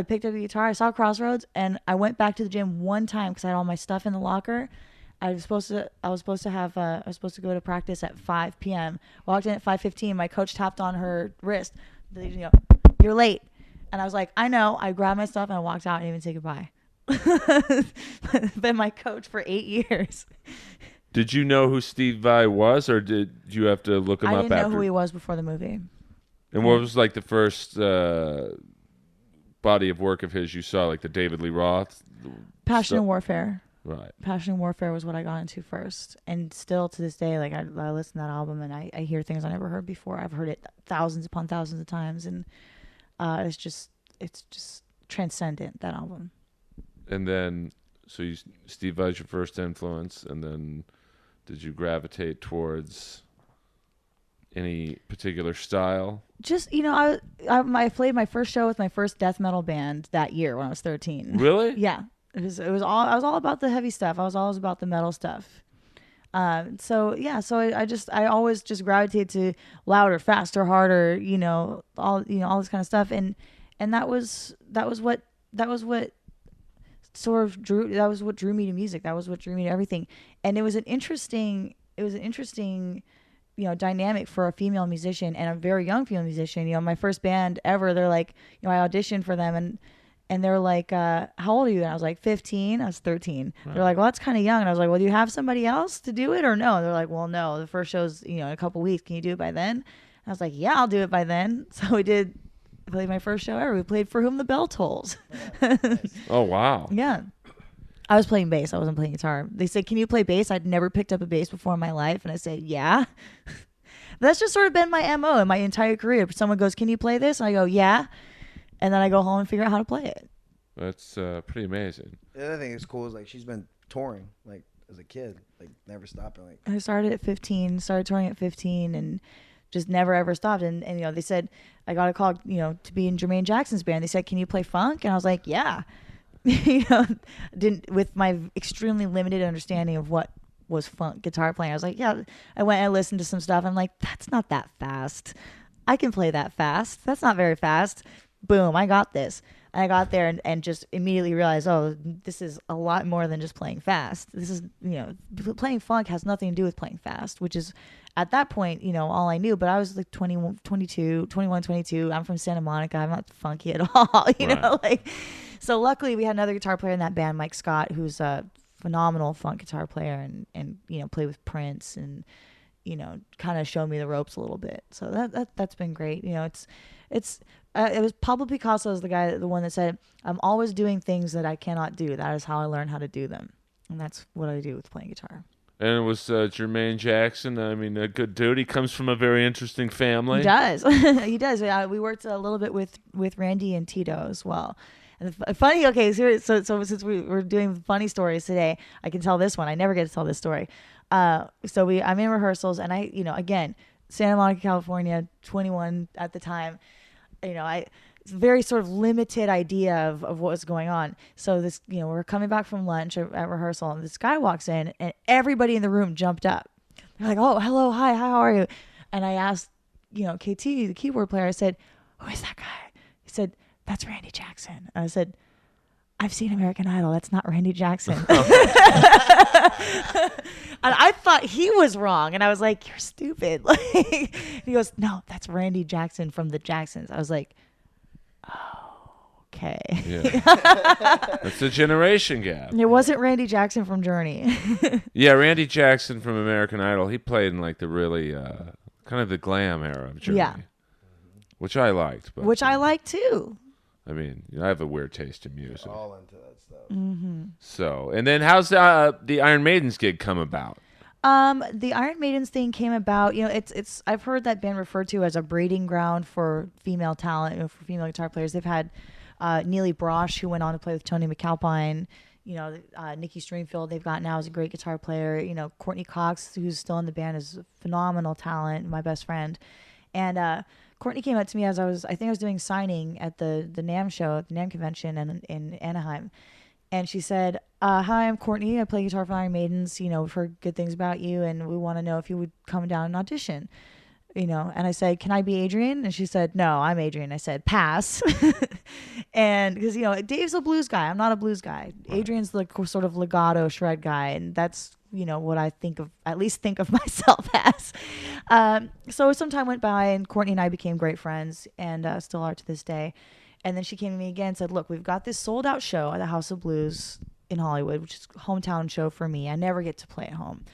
picked up the guitar. I saw Crossroads, and I went back to the gym one time because I had all my stuff in the locker. I was supposed to go to practice at 5 p.m. Walked in at 5:15. My coach tapped on her wrist. You're late. And I was like, I know. I grabbed my stuff and I walked out and didn't even say goodbye. Been my coach for 8 years. Did you know who Steve Vai was, or did you have to look him up after? I didn't know who he was before the movie. And what was the first body of work of his you saw, the David Lee Roth? Passion and Warfare. Right. Passion and Warfare was what I got into first. And still to this day, I listen to that album and I hear things I never heard before. I've heard it thousands upon thousands of times, and it's just transcendent, that album. And then, so Steve Vai's your first influence, and then did you gravitate towards any particular style? Just, I played my first show with my first death metal band that year when I was 13. Really? Yeah. I was all about the heavy stuff. I was always about the metal stuff. So I always just gravitated to louder, faster, harder, all this kind of stuff. And that was what drew me to music. That was what drew me to everything. And it was an interesting, dynamic for a female musician and a very young female musician. My first band ever, they're I auditioned for them and they're like, how old are you? And I was like, 15. I was 13. Right. They're like, well, that's kind of young. And I was like, well, do you have somebody else to do it or no? And they're like, well, no, the first show's, in a couple weeks. Can you do it by then? And I was like, yeah, I'll do it by then. So I played my first show ever. We played For Whom the Bell Tolls. Oh, wow. Yeah. I was playing bass. I wasn't playing guitar. They said, can you play bass? I'd never picked up a bass before in my life. And I said, yeah. That's just sort of been my MO in my entire career. Someone goes, can you play this? And I go, yeah. And then I go home and figure out how to play it. That's pretty amazing. The other thing that's cool is she's been touring as a kid, never stopping. I started touring at 15 and just never ever stopped. And they said I got a call, to be in Jermaine Jackson's band. They said, can you play funk? And I was like, yeah. With my extremely limited understanding of what was funk guitar playing. I was like, yeah. I went and I listened to some stuff. I'm like, that's not that fast. I can play that fast. That's not very fast. Boom, I got this. And I got there and just immediately realized, oh, this is a lot more than just playing fast. This is, playing funk has nothing to do with playing fast, which is at that point, all I knew. But I was 21, 22. I'm from Santa Monica. I'm not funky at all, So luckily we had another guitar player in that band, Mike Scott, who's a phenomenal funk guitar player and played with Prince and, kind of showed me the ropes a little bit. So that's been great. It was Pablo Picasso is the one that said, I'm always doing things that I cannot do. That is how I learn how to do them. And that's what I do with playing guitar. And it was Jermaine Jackson. I mean, a good dude. He comes from a very interesting family. He does. He does. We worked a little bit with Randy and Tito as well. And funny, okay, so since we're doing funny stories today, I can tell this one. I never get to tell this story. I'm in rehearsals, and I, again, Santa Monica, California, 21 at the time. very sort of limited idea of what was going on. So this, we're coming back from lunch at rehearsal, and this guy walks in, and everybody in the room jumped up. They're like, "Oh, hello, hi, how are you?" And I asked, KT, the keyboard player, I said, "Who is that guy?" He said, "That's Randy Jackson." And I said, "I've seen American Idol. That's not Randy Jackson." And I thought he was wrong. And I was like, "You're stupid." Like, he goes, "No, that's Randy Jackson from the Jacksons." I was like, "Oh, okay." Yeah. That's a generation gap. It wasn't Randy Jackson from Journey. Yeah, Randy Jackson from American Idol. He played in like the really kind of the glam era of Journey. Yeah. Which I liked. But, which I like too. I mean, I have a weird taste in music. All into that stuff. Mm-hmm. So, and then how's the Iron Maidens gig come about? The Iron Maidens thing came about. It's I've heard that band referred to as a breeding ground for female talent, for female guitar players. They've had Neely Brosh, who went on to play with Tony McAlpine. Nikki Stringfield, they've got now, is a great guitar player. Courtney Cox, who's still in the band, is a phenomenal talent. My best friend, and Courtney came up to me as I think I was doing signing at the NAMM show, at the NAMM convention in Anaheim. And she said, "Hi, I'm Courtney. I play guitar for Iron Maidens. We've heard good things about you, and we want to know if you would come down and audition." And I said, "Can I be Adrian?" And she said, "No, I'm Adrian." I said, "Pass." And because, Dave's a blues guy. I'm not a blues guy. Right. Adrian's the sort of legato shred guy. And that's, what I at least think of myself as. So some time went by, and Courtney and I became great friends, and still are to this day. And then she came to me again and said, "Look, we've got this sold out show at the House of Blues in Hollywood, which is a hometown show for me. I never get to play at home.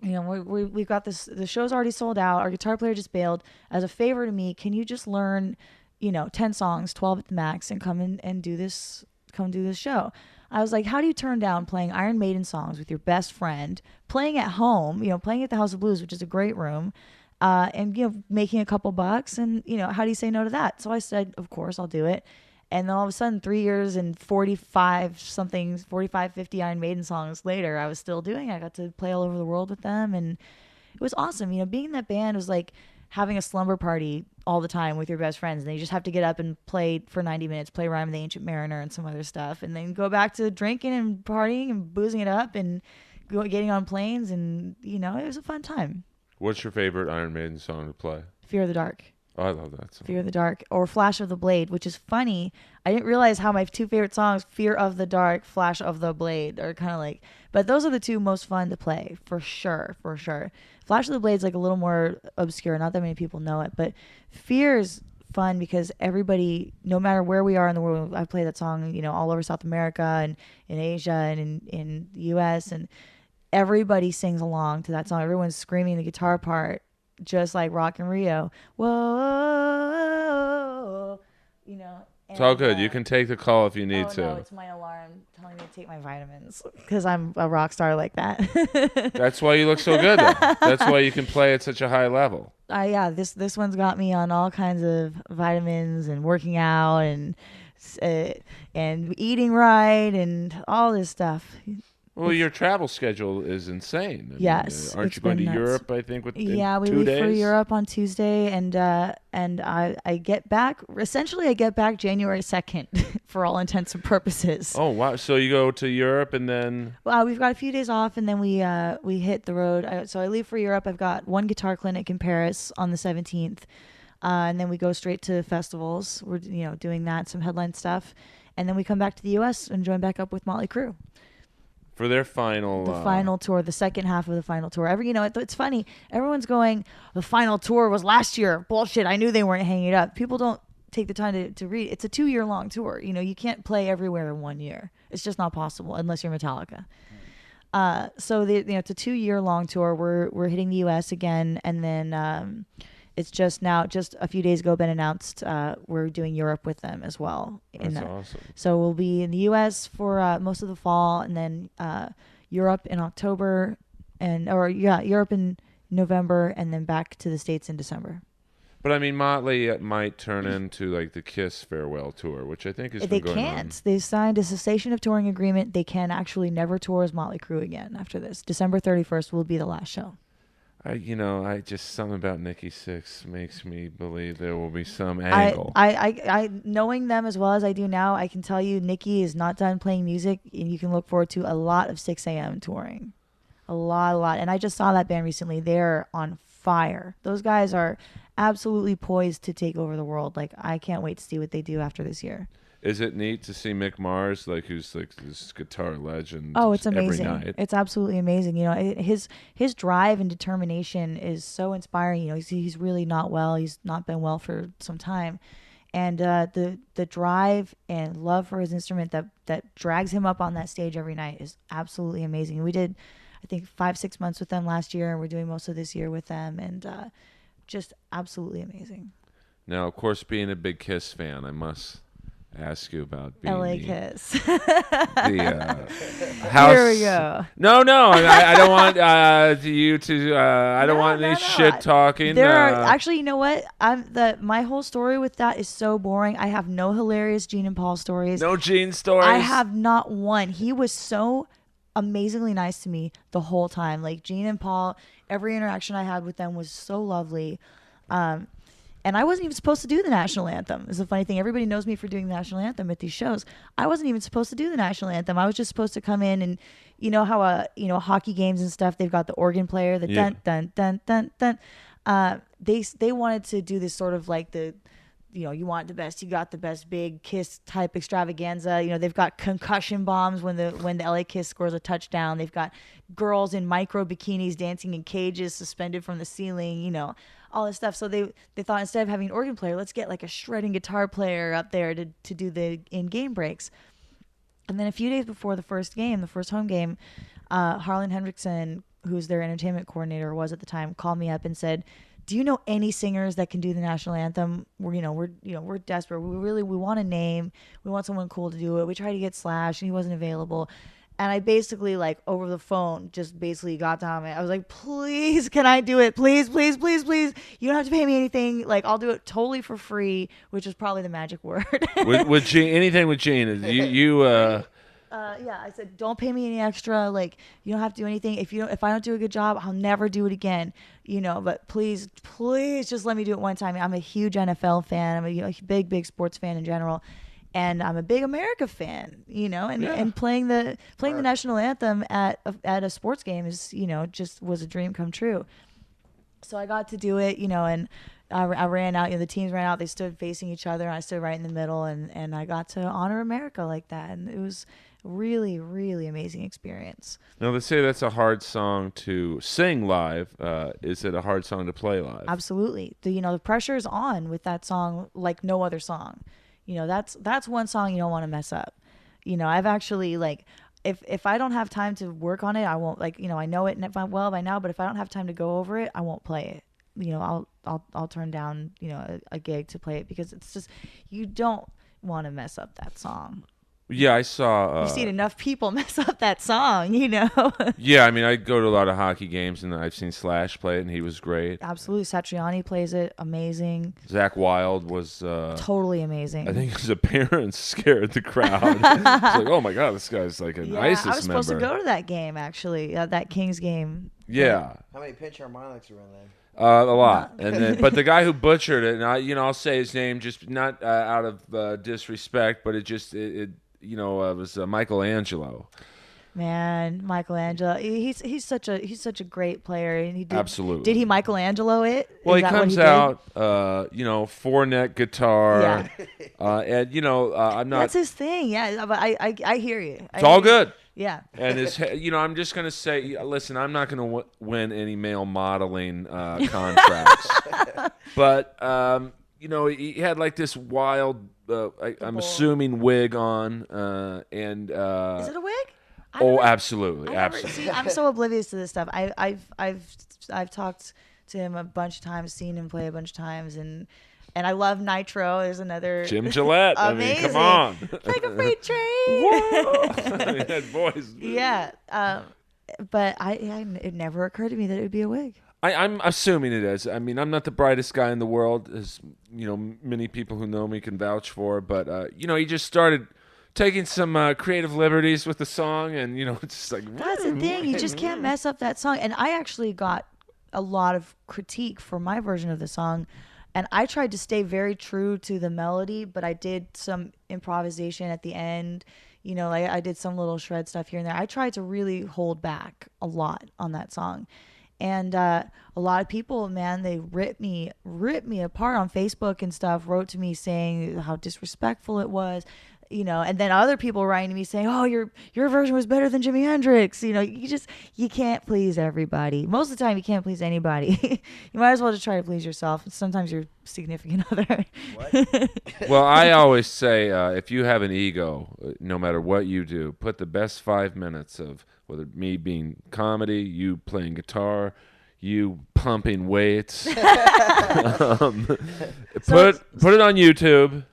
We've got this, the show's already sold out. Our guitar player just bailed. As a favor to me, can you just learn, 10 songs, 12 at the max, and come in and do this show?" I was like, "How do you turn down playing Iron Maiden songs with your best friend, playing at home, playing at the House of Blues, which is a great room, and, making a couple bucks, and, how do you say no to that?" So I said, "Of course, I'll do it." And then all of a sudden, 3 years and 45, 50 Iron Maiden songs later, I was still doing it. I got to play all over the world with them, and it was awesome. Being in that band was like having a slumber party all the time with your best friends. And you just have to get up and play for 90 minutes, play Rime of the Ancient Mariner and some other stuff, and then go back to drinking and partying and boozing it up and getting on planes. And, it was a fun time. What's your favorite Iron Maiden song to play? Fear of the Dark. Oh, I love that song. Fear of the Dark, or Flash of the Blade, which is funny. I didn't realize how my two favorite songs, Fear of the Dark, Flash of the Blade, are kind of like, but those are the two most fun to play, for sure. Flash of the Blade's like a little more obscure. Not that many people know it, but Fear is fun because everybody, no matter where we are in the world, I play that song, all over South America and in Asia and in the US, and everybody sings along to that song. Everyone's screaming the guitar part, just like Rock in Rio. Whoa, It's all good. You can take the call if you need to. No, it's my alarm telling me to take my vitamins because I'm a rock star like that. That's why you look so good, though. That's why you can play at such a high level. This one's got me on all kinds of vitamins and working out and eating right and all this stuff. Well, your travel schedule is insane. Yes. Aren't you going to Europe, I think, we leave for Europe on Tuesday, and I get back, essentially I get back January 2nd for all intents and purposes. Oh, wow. So you go to Europe and then? Well, we've got a few days off, and then we hit the road. So I leave for Europe. I've got one guitar clinic in Paris on the 17th, and then we go straight to festivals. We're doing that, some headline stuff, and then we come back to the U.S. and join back up with Motley Crue. For their final... The final tour, the second half of the final tour. It's funny. Everyone's going, the final tour was last year. Bullshit. I knew they weren't hanging it up. People don't take the time to read. It's a 2-year-long tour. You can't play everywhere in 1 year. It's just not possible unless you're Metallica. So it's a 2-year-long tour. We're hitting the U.S. again, and then it's just a few days ago been announced we're doing Europe with them as well. That's awesome. So we'll be in the U.S. for most of the fall, and then Europe in October, Europe in November, and then back to the States in December. But I mean, Motley might turn into like the Kiss farewell tour, which I think is going on. They can't. They've signed a cessation of touring agreement. They can actually never tour as Motley Crue again after this. December 31st will be the last show. I just something about Nikki Sixx makes me believe there will be some angle. I knowing them as well as I do now, I can tell you Nikki is not done playing music, and you can look forward to a lot of 6 a.m. touring, a lot. And I just saw that band recently. They're on fire. Those guys are absolutely poised to take over the world. Like, I can't wait to see what they do after this year. Is it neat to see Mick Mars, like, who's like this guitar legend? Oh, it's amazing. Every night. It's absolutely amazing. His drive and determination is so inspiring. He's really not well. He's not been well for some time, and the drive and love for his instrument that drags him up on that stage every night is absolutely amazing. We did, I think, 5-6 months with them last year, and we're doing most of this year with them, and just absolutely amazing. Now, of course, being a big Kiss fan, I must ask you about being LA Kiss. The house. Here we go. No, I don't want you to. I don't want any shit talking. There are actually, you know what? My whole story with that is so boring. I have no hilarious Gene and Paul stories. No Gene stories. I have not one. He was so amazingly nice to me the whole time. Like, Gene and Paul, every interaction I had with them was so lovely. And I wasn't even supposed to do the national anthem. It's a funny thing. Everybody knows me for doing the national anthem at these shows. I wasn't even supposed to do the national anthem. I was just supposed to come in and, you know how hockey games and stuff, they've got the organ player, the dun dun dun dun dun. They wanted to do this sort of like the, you want the best, you got the best, big Kiss type extravaganza. They've got concussion bombs when the LA Kiss scores a touchdown. They've got girls in micro bikinis dancing in cages suspended from the ceiling, all this stuff. So they thought, instead of having an organ player, let's get like a shredding guitar player up there to do the in-game breaks. And then a few days before the first home game, Harlan Hendrickson, who's their entertainment coordinator, was at the time, called me up and said, do you know any singers that can do the national anthem? We're desperate. We want a name. We want someone cool to do it. We tried to get Slash and he wasn't available. And I basically, like, over the phone, just basically got down. I was like, please, can I do it? Please, please, please, please. You don't have to pay me anything. Like, I'll do it totally for free, which is probably the magic word. with Gene, anything with Gene, yeah, I said, don't pay me any extra. Like, you don't have to do anything. If I don't do a good job, I'll never do it again. But please, please, just let me do it one time. I'm a huge NFL fan. I'm a big sports fan in general. And I'm a big America fan, and playing the national anthem at a sports game is, just was a dream come true. So I got to do it, and I ran out, the teams ran out, they stood facing each other, and I stood right in the middle, and I got to honor America like that. And it was a really, really amazing experience. Now, they say that's a hard song to sing live. Is it a hard song to play live? Absolutely. The pressure is on with that song like no other song. That's one song you don't want to mess up. I've actually, like, if I don't have time to work on it, I won't, like, I know it well by now, but if I don't have time to go over it, I won't play it. I'll turn down, a gig to play it, because it's just, you don't want to mess up that song. Yeah, I saw. You've seen enough people mess up that song, Yeah, I mean, I go to a lot of hockey games, and I've seen Slash play it, and he was great. Absolutely. Satriani plays it amazing. Zach Wilde was totally amazing. I think his appearance scared the crowd. It's like, oh my god, this guy's like an ISIS member. I was supposed to go to that game, actually, that Kings game. Yeah. How many pinch harmonics are in there? A lot, but the guy who butchered it, and I'll say his name, just not out of disrespect, but it was Michelangelo. Man, Michelangelo, he's such a great player, and he did. Absolutely. Did he Michelangelo it? Well, he comes out, 4-neck guitar, and I'm not. That's his thing. Yeah, but I hear you. It's all good. Yeah. And I'm just gonna say, listen, I'm not gonna win any male modeling contracts, but he had like this wild, I'm assuming, wig on, and is it a wig? Absolutely, absolutely. See, I'm so oblivious to this stuff. I've talked to him a bunch of times, seen him play a bunch of times, and I love Nitro. There's another Jim Gillette. Amazing. Come on, like a freight train. Whoa! That voice. Yeah, but it never occurred to me that it would be a wig. I'm assuming it is. I mean, I'm not the brightest guy in the world, as many people who know me can vouch for. But he just started taking some creative liberties with the song, and it's just like, that's the thing. You just can't mess up that song. And I actually got a lot of critique for my version of the song. And I tried to stay very true to the melody, but I did some improvisation at the end. You know, like I did some little shred stuff here and there. I tried to really hold back a lot on that song. And a lot of people, man, they ripped me apart on Facebook and stuff, wrote to me saying how disrespectful it was. You know, and then other people writing to me saying, "Oh, your version was better than Jimi Hendrix." You know, you can't please everybody. Most of the time, you can't please anybody. You might as well just try to please yourself. Sometimes your significant other. What? Well, I always say, if you have an ego, no matter what you do, put the best 5 minutes of whether me being comedy, you playing guitar, you pumping weights, put it on YouTube.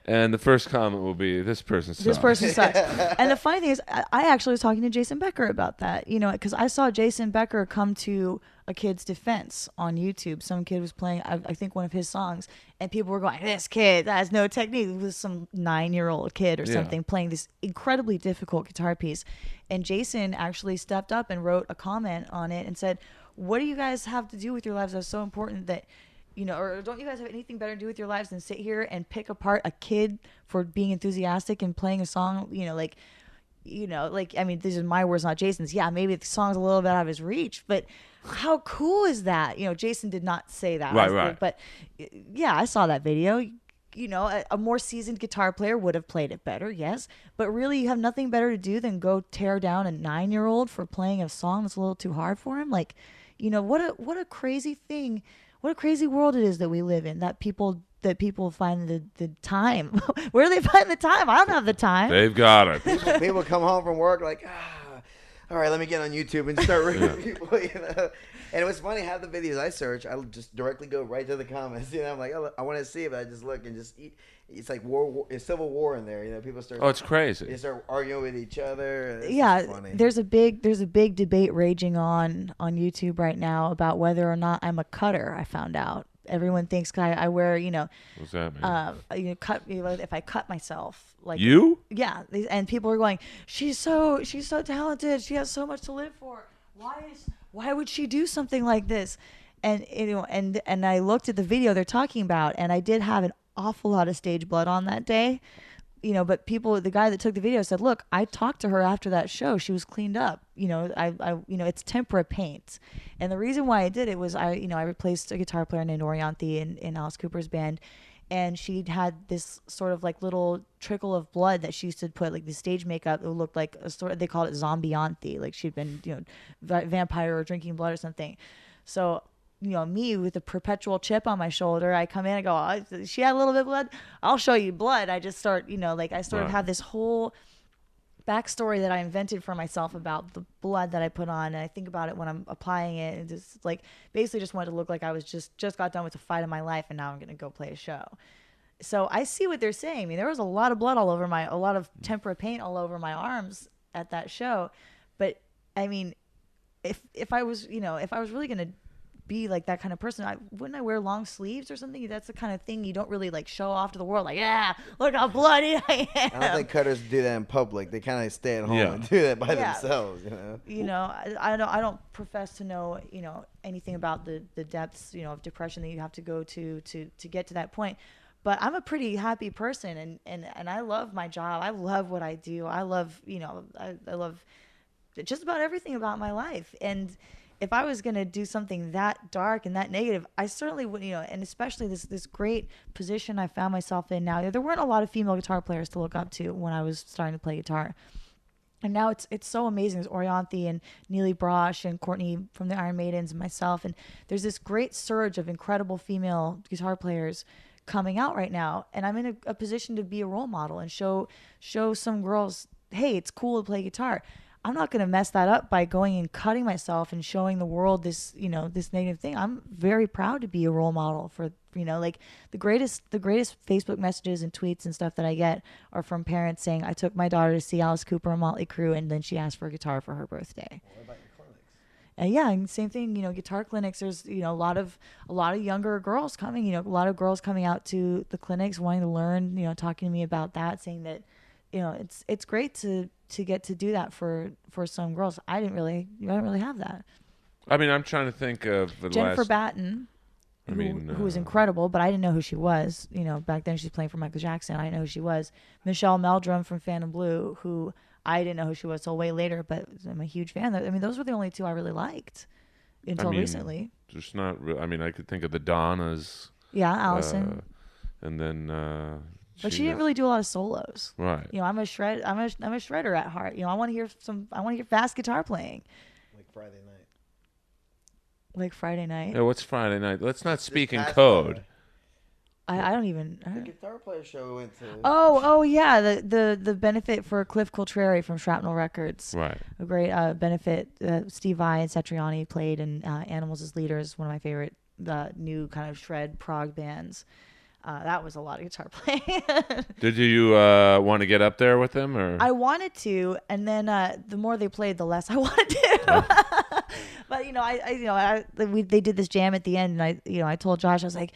And the first comment will be, this person sucks. This person sucks. And the funny thing is, I actually was talking to Jason Becker about that, you know, because I saw Jason Becker come to a kid's defense on YouTube. Some kid was playing, I think, one of his songs, and people were going, this kid that has no technique. It was some 9-year-old kid or something playing this incredibly difficult guitar piece. And Jason actually stepped up and wrote a comment on it and said, what do you guys have to do with your lives that's so important that, you know, or don't you guys have anything better to do with your lives than sit here and pick apart a kid for being enthusiastic and playing a song, you know, like, I mean, these are my words, not Jason's. Yeah, maybe the song's a little bit out of his reach, but how cool is that? You know, Jason did not say that. Right. But yeah, I saw that video. You know, a more seasoned guitar player would have played it better, yes. But really, you have nothing better to do than go tear down a 9-year-old for playing a song that's a little too hard for him. Like, you know, what a crazy thing. What a crazy world it is that we live in, that people find the time. Where do they find the time? I don't have the time. They've got it. People come home from work like, all right, let me get on YouTube and start reading people, you know. And it was funny, half the videos I search, I just directly go right to the comments. You know, I'm like, oh, I want to see it, but I just look and just eat. It's like it's civil war in there. You know, people start. Oh, it's crazy. They start arguing with each other. Yeah, funny. there's a big debate raging on YouTube right now about whether or not I'm a cutter. I found out. Everyone thinks I wear, you know. What's that mean? If I cut myself, like you. Yeah, and people are going, she's so talented. She has so much to live for. Why would she do something like this? And you know, and I looked at the video they're talking about, and I did have an awful lot of stage blood on that day, you know, but the guy that took the video said, look, I talked to her after that show. She was cleaned up. You know, you know, it's tempera paint. And the reason why I did it was I replaced a guitar player named Orianthi in Alice Cooper's band. And she'd had this sort of like little trickle of blood that she used to put, like the stage makeup. It looked like a sort of, they called it zombie-anthi. Like she'd been, you know, vampire or drinking blood or something. So, you know, me with a perpetual chip on my shoulder, I come in and go, oh, she had a little bit of blood. I'll show you blood. I just start, you know, like I started to have this whole backstory that I invented for myself about the blood that I put on. And I think about it when I'm applying it, and just like basically just wanted to look like I was just got done with the fight of my life, and now I'm going to go play a show. So I see what they're saying. I mean, there was a lot of blood a lot of tempera paint all over my arms at that show. But I mean, if I was really going to be like that kind of person, wouldn't I wear long sleeves or something? That's the kind of thing you don't really like show off to the world, like, yeah, look how bloody I am. I don't think cutters do that in public. They kind of stay at home and do that by themselves, you know. I don't profess to know, you know, anything about the depths, you know, of depression that you have to go to get to that point. But I'm a pretty happy person, and I love my job. I love what I do. I love, you know, I love just about everything about my life. And if I was going to do something that dark and that negative, I certainly would, you know, and especially this great position I found myself in now. There weren't a lot of female guitar players to look up to when I was starting to play guitar. And now it's so amazing. There's Orianthi and Neely Brosh and Courtney from the Iron Maidens and myself. And there's this great surge of incredible female guitar players coming out right now. And I'm in a position to be a role model and show some girls, hey, it's cool to play guitar. I'm not going to mess that up by going and cutting myself and showing the world this, you know, this negative thing. I'm very proud to be a role model for, you know, like the greatest Facebook messages and tweets and stuff that I get are from parents saying, I took my daughter to see Alice Cooper and Motley Crue, and then she asked for a guitar for her birthday. What about your clinics? And yeah, and same thing, you know, guitar clinics, there's, you know, a lot of younger girls coming, you know, a lot of girls coming out to the clinics wanting to learn, you know, talking to me about that, saying that, you know, it's great to get to do that for some girls. I didn't really have that. I mean, I'm trying to think of the Jennifer last... Batten, who was incredible, but I didn't know who she was. You know, back then she's playing for Michael Jackson. I didn't know who she was. Michelle Meldrum from Phantom Blue, who I didn't know who she was till way later, but I'm a huge fan. I mean, those were the only two I really liked until recently. There's not. I mean, I could think of the Donnas. Yeah, Allison. And then. But she didn't really do a lot of solos. Right. You know, I'm a shredder at heart. You know, I want to hear fast guitar playing. Like Friday night. Yeah, what's Friday night? Let's not speak in code. I don't even. The guitar player show we went to. Oh yeah, the benefit for Cliff Coltrane from Shrapnel Records. Right. A great benefit. Steve Vai and Satriani played, and Animals as Leaders, one of my favorite new kind of shred prog bands. That was a lot of guitar playing. Did you want to get up there with them, or? I wanted to, and then the more they played, the less I wanted to. But they did this jam at the end, and I told Josh, I was like,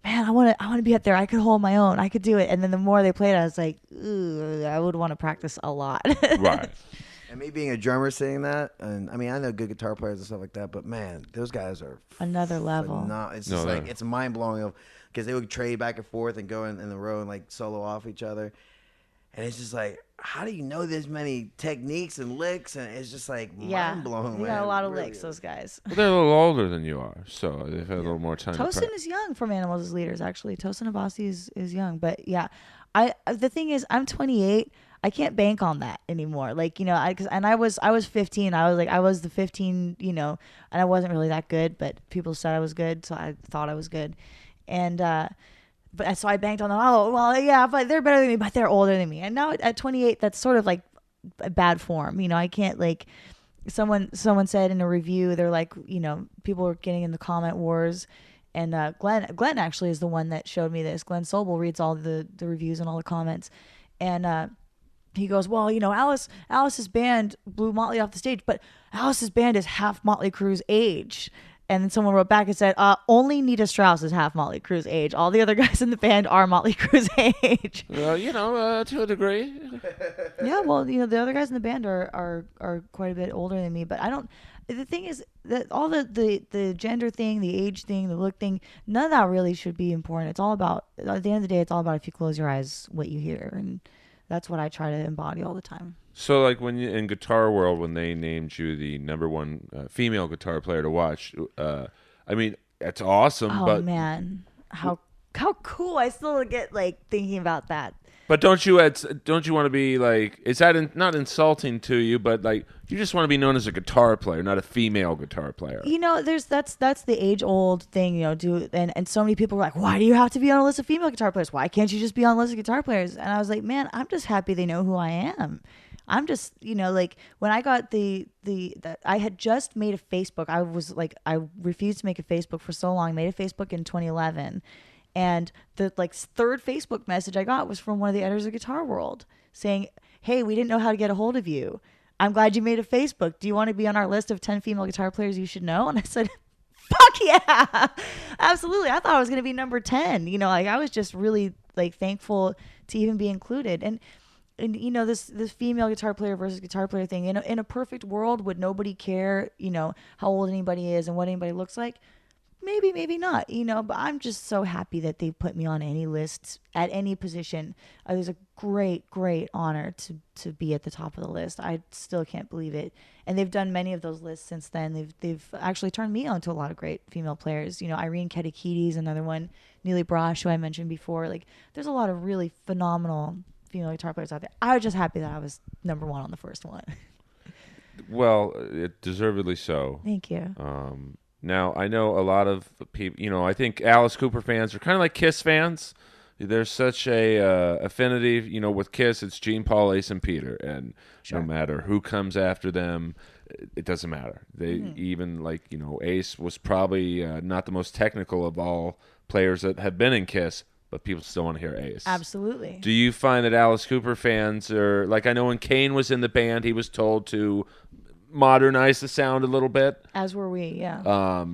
man, I want to be up there. I could hold my own. I could do it. And then the more they played, I was like, ooh, I would want to practice a lot. Right. And me being a drummer saying that, and I mean, I know good guitar players and stuff like that, but man, those guys are another level. It's just it's mind blowing because they would trade back and forth and go in the row and like solo off each other. And it's just like, how do you know this many techniques and licks? And it's just like mind blowing. They got a lot of licks, those guys. Well, they're a little older than you are, so they've had a little more time. Tosin is young from Animals as Leaders, actually. Tosin Abasi is young, but yeah, the thing is, I'm 28. I can't bank on that anymore. Like, you know, I was 15. I was the 15, you know, and I wasn't really that good, but people said I was good, so I thought I was good, and so I banked on them. Oh, well, yeah, but they're better than me, but they're older than me. And now at 28, that's sort of like a bad form. You know, I can't like, someone said in a review, they're like, you know, people were getting in the comment wars. And Glenn actually is the one that showed me this. Glenn Sobel reads all the reviews and all the comments. And he goes, well, you know, Alice's band blew Motley off the stage, but Alice's band is half Motley Crue's age. And then someone wrote back and said, only Nita Strauss is half Motley Crue's age. All the other guys in the band are Motley Crue's age. You know, to a degree. Yeah, well, you know, the other guys in the band are quite a bit older than me. But I don't... The thing is that all the gender thing, the age thing, the look thing, none of that really should be important. It's all about... At the end of the day, it's all about if you close your eyes, what you hear. And that's what I try to embody all the time. So, like, when you, in Guitar World, when they named you the #1 female guitar player to watch, I mean, that's awesome. Oh, man. How cool. I still get, like, thinking about that. But don't you want to be, like, is that not insulting to you, but, like, you just want to be known as a guitar player, not a female guitar player. You know, that's the age-old thing, you know, and so many people were like, why do you have to be on a list of female guitar players? Why can't you just be on a list of guitar players? And I was like, man, I'm just happy they know who I am. I'm just, you know, like when I got I had just made a Facebook. I was like, I refused to make a Facebook for so long. Made a Facebook in 2011. And the like third Facebook message I got was from one of the editors of Guitar World saying, hey, we didn't know how to get a hold of you. I'm glad you made a Facebook. Do you want to be on our list of 10 female guitar players you should know? And I said, fuck yeah, absolutely. I thought I was going to be number 10. You know, like I was just really like thankful to even be included. And you know, this female guitar player versus guitar player thing, in a perfect world, would nobody care, you know, how old anybody is and what anybody looks like? Maybe not, you know, but I'm just so happy that they put me on any lists at any position. It was a great honor to be at the top of the list. I still can't believe it. And they've done many of those lists since then. They've actually turned me on to a lot of great female players. You know, Irene Kedikides, another one, Neely Brosh, who I mentioned before. Like, there's a lot of really phenomenal female guitar players out there. I was just happy that I was number 1 on the first one. Well, deservedly so. Thank you. Now, I know a lot of people, you know, I think Alice Cooper fans are kind of like Kiss fans. There's such a affinity, you know, with Kiss. It's Gene, Paul, Ace, and Peter. And sure. No matter who comes after them, it doesn't matter. They even, like, you know, Ace was probably not the most technical of all players that have been in Kiss, but people still want to hear Ace. Absolutely. Do you find that Alice Cooper fans are, like, I know when Kane was in the band, he was told to modernize the sound a little bit. As were we, yeah.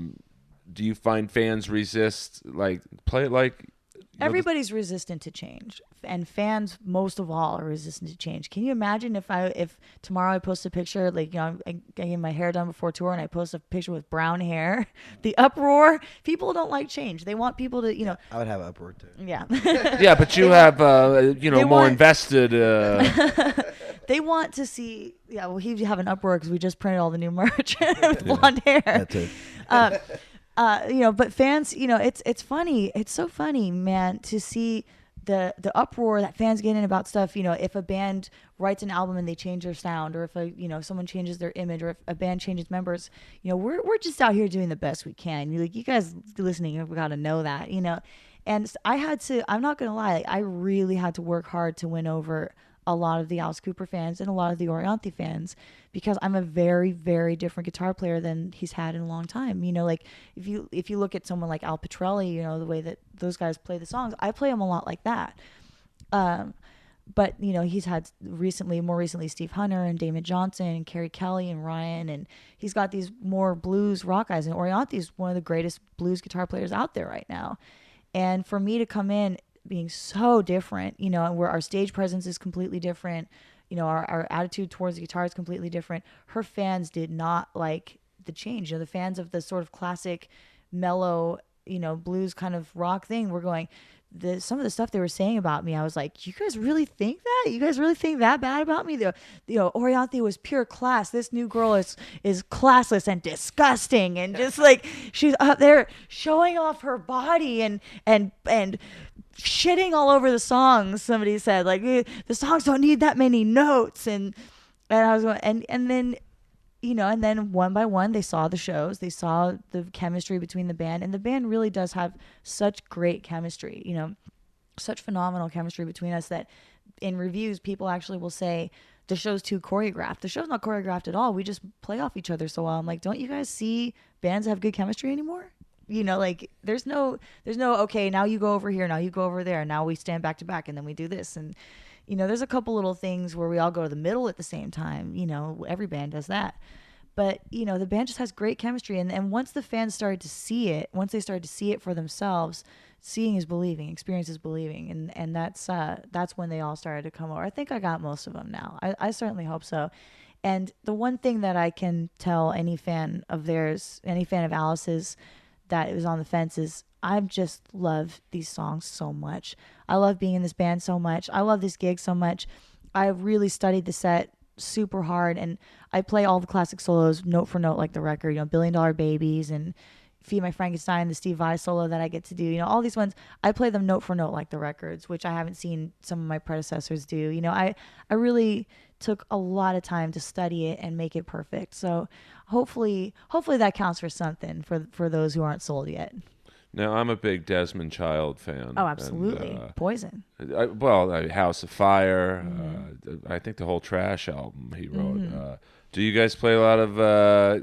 Do you find fans resist, like, play it like Everybody's resistant to change, and fans most of all are resistant to change. Can you imagine if tomorrow I post a picture, like, you know, I get my hair done before tour and I post a picture with brown hair, the uproar. People don't like change. They want people to, you know. I would have uproar too. Yeah. Yeah, but you have more invested. They want to see. Yeah, well, he'd have an uproar because we just printed all the new merch with blonde hair. That too. But fans, it's funny. It's so funny, man, to see the uproar that fans get in about stuff. You know, if a band writes an album and they change their sound, or if someone changes their image, or if a band changes members, we're just out here doing the best we can. You guys listening have got to know that, And I'm not gonna lie, I really had to work hard to win over a lot of the Alice Cooper fans and a lot of the Orianthi fans, because I'm a very, very different guitar player than he's had in a long time. Like if you look at someone like Al Pitrelli, the way that those guys play the songs, I play them a lot like that. But he's had more recently Steve Hunter and Damon Johnson and Kerry Kelly and Ryan, and he's got these more blues rock guys, and Orianthi is one of the greatest blues guitar players out there right now. And for me to come in being so different, and where our stage presence is completely different, our attitude towards the guitar is completely different. Her fans did not like the change. The fans of the sort of classic, mellow, blues kind of rock thing were going, some of the stuff they were saying about me, I was like, you guys really think that? You guys really think that bad about me? Orianthi was pure class. This new girl is classless and disgusting, and just like she's up there showing off her body and shitting all over the songs. Somebody said, like, the songs don't need that many notes, and I was going, and then and then one by one they saw the shows, they saw the chemistry between the band, and the band really does have such great chemistry, such phenomenal chemistry between us, that in reviews people actually will say the show's too choreographed. The show's not choreographed at all. We just play off each other so well. I'm like, don't you guys see bands have good chemistry anymore? Like there's no, okay, now you go over here, now you go over there, now we stand back to back, and then we do this. And there's a couple little things where we all go to the middle at the same time. Every band does that. But, the band just has great chemistry. And once the fans started to see it, once they started to see it for themselves, seeing is believing, experience is believing. And that's when they all started to come over. I think I got most of them now. I certainly hope so. And the one thing that I can tell any fan of theirs, any fan of Alice's that was on the fence, is I just love these songs so much. I love being in this band so much. I love this gig so much. I really studied the set super hard, and I play all the classic solos note for note like the record, $1 Billion Babies and Feed My Frankenstein, the Steve Vai solo that I get to do, all these ones, I play them note for note like the records, which I haven't seen some of my predecessors do. I really took a lot of time to study it and make it perfect. So hopefully that counts for something for those who aren't sold yet. Now, I'm a big Desmond Child fan. Oh, absolutely. And, Poison. House of Fire. Mm-hmm. I think the whole Trash album he wrote. Mm-hmm. Do you guys play a lot of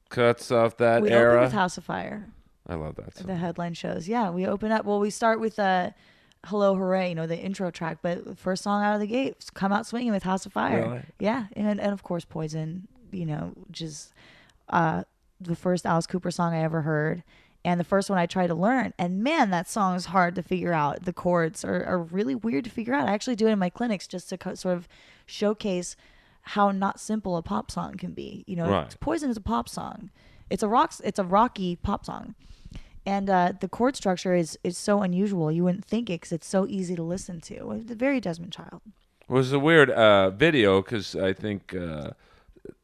cuts off that era? We open with House of Fire. I love that song. The headline shows. Yeah, we open up. Well, we start with Hello Hooray, the intro track. But the first song out of the gate, Come Out Swinging with House of Fire. Really? Yeah, and of course Poison, which is the first Alice Cooper song I ever heard. And the first one I tried to learn, and man, that song is hard to figure out. The chords are really weird to figure out. I actually do it in my clinics just to sort of showcase how not simple a pop song can be. Right. Poison is a pop song. It's a rocky pop song, and the chord structure is so unusual. You wouldn't think it because it's so easy to listen to. It's very Desmond Child. It was a weird video because I think.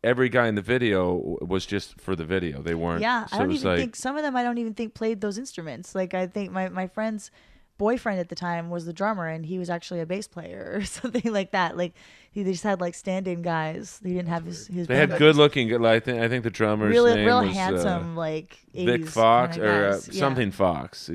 Every guy in the video was just for the video. They weren't. Yeah, I don't even think some of them. I don't even think played those instruments. Like I think my friend's boyfriend at the time was the drummer, and he was actually a bass player or something like that. Like they just had like stand-in guys. They didn't have his. They had good-looking. I think the drummer's name real was handsome, like 80s Vic Fox or yeah. something Fox.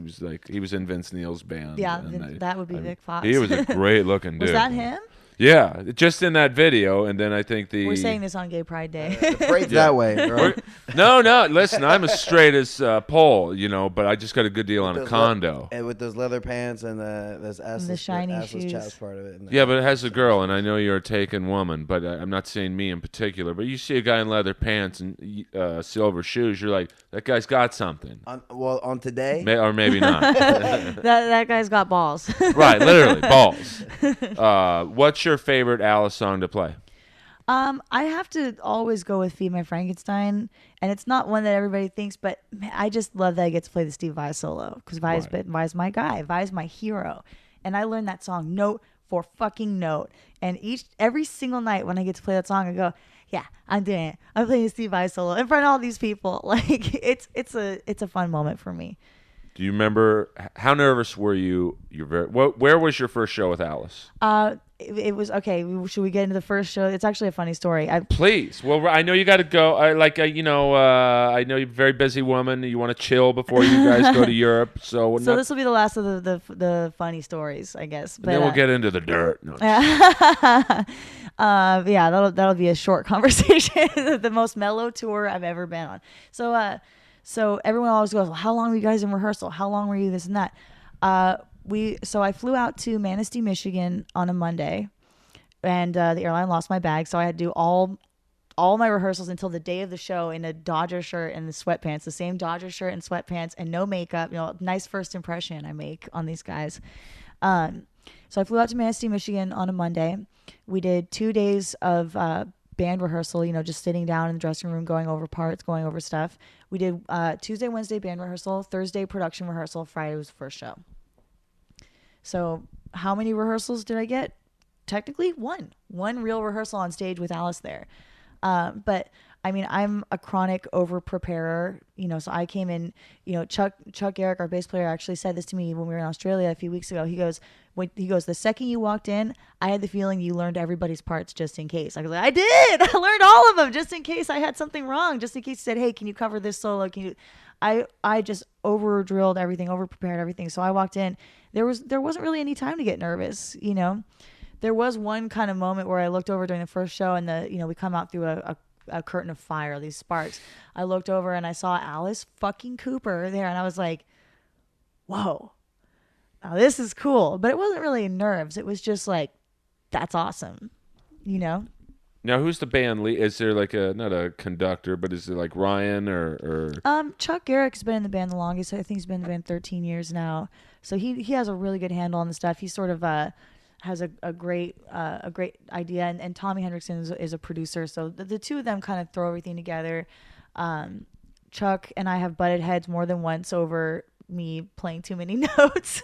He was in Vince Neil's band. Yeah, that would be Vic Fox. He was a great-looking dude. Was that him? Yeah, just in that video, and then I think We're saying this on Gay Pride Day. The parade's that way, girl. No, listen, I'm as straight as pole, but I just got a good deal on a condo. And with those leather pants and the shiny assless shoes. chaps part of it. Yeah, but it has a girl, and I know you're a taken woman, but I'm not saying me in particular. But you see a guy in leather pants and silver shoes, you're like, that guy's got something. On today? Or maybe not. that guy's got balls. Right, literally, balls. What's your favorite Alice song to play? I have to always go with Feed My Frankenstein, and it's not one that everybody thinks, but man, I just love that I get to play the Steve Vai solo, because Vai's my guy. Vai's my hero, and I learned that song note for fucking note, and every single night when I get to play that song, I go, yeah, I'm doing it. I'm playing the Steve Vai solo in front of all these people. Like it's a fun moment for me. Do you remember how nervous were you? Where was your first show with Alice? It was okay. Should we get into the first show? It's actually a funny story. Please. Well, I know you got to go. I know you're a very busy woman. You want to chill before you guys go to Europe. So this will be the last of the funny stories, I guess. But then we'll get into the dirt. No, yeah, that'll be a short conversation. The most mellow tour I've ever been on. So everyone always goes, well, how long were you guys in rehearsal? How long were you this and that? So I flew out to Manistee, Michigan on a Monday, and the airline lost my bag, so I had to do all my rehearsals until the day of the show in a Dodger shirt and the sweatpants, the same Dodger shirt and sweatpants, and no makeup. Nice first impression I make on these guys. So I flew out to Manistee, Michigan on a Monday. We did 2 days of band rehearsal, just sitting down in the dressing room, going over parts, going over stuff. We did Tuesday, Wednesday band rehearsal, Thursday production rehearsal, Friday was the first show. So how many rehearsals did I get? Technically one real rehearsal on stage with Alice there. But I mean, I'm a chronic over preparer, so I came in, Chuck Garrick, our bass player, actually said this to me when we were in Australia a few weeks ago. He goes, the second you walked in, I had the feeling you learned everybody's parts just in case. I was like, I did. I learned all of them just in case I had something wrong, just in case you said, hey, can you cover this solo? I just over drilled everything, over prepared everything. So I walked in. There wasn't really any time to get nervous. There was one kind of moment where I looked over during the first show, and we come out through a curtain of fire, these sparks. I looked over and I saw Alice fucking Cooper there, and I was like, whoa, now this is cool. But it wasn't really nerves. It was just like, that's awesome, Now, who's the band lead? Is there like not a conductor, but is it like Ryan or? Chuck Garrick's been in the band the longest. I think he's been in the band 13 years now. So he has a really good handle on the stuff. He sort of has a great idea, and Tommy Hendrickson is a producer. So the two of them kind of throw everything together. Chuck and I have butted heads more than once over me playing too many notes.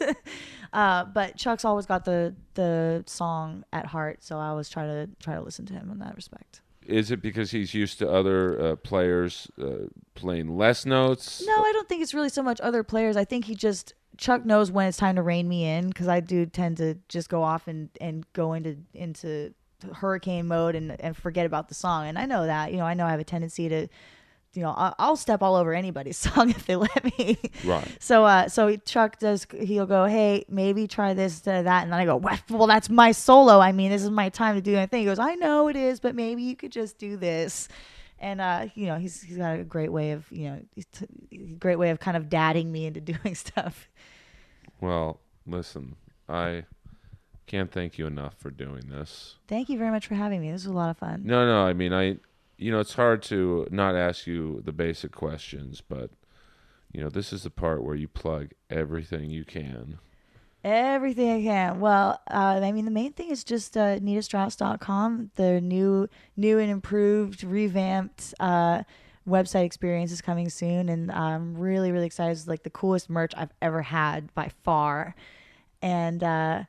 But Chuck's always got the song at heart, so I always try to listen to him in that respect. Is it because he's used to other players playing less notes? No, I don't think it's really so much other players. I think Chuck knows when it's time to rein me in, because I do tend to just go off and go into hurricane mode and forget about the song. And I know that, I know I have a tendency to, I'll step all over anybody's song if they let me. Right. So Chuck he'll go, hey, maybe try this, that, and then I go, well, that's my solo. I mean, this is my time to do my thing. He goes, I know it is, but maybe you could just do this. And he's got a great way of kind of dadding me into doing stuff. Well, listen, I can't thank you enough for doing this. Thank you very much for having me. This was a lot of fun. No, I mean, it's hard to not ask you the basic questions, but this is the part where you plug everything you can. Everything I can. Well, I mean, the main thing is just nitastrauss.com. The new and improved, revamped website experience is coming soon, and I'm really, really excited. It's like the coolest merch I've ever had by far, and I'm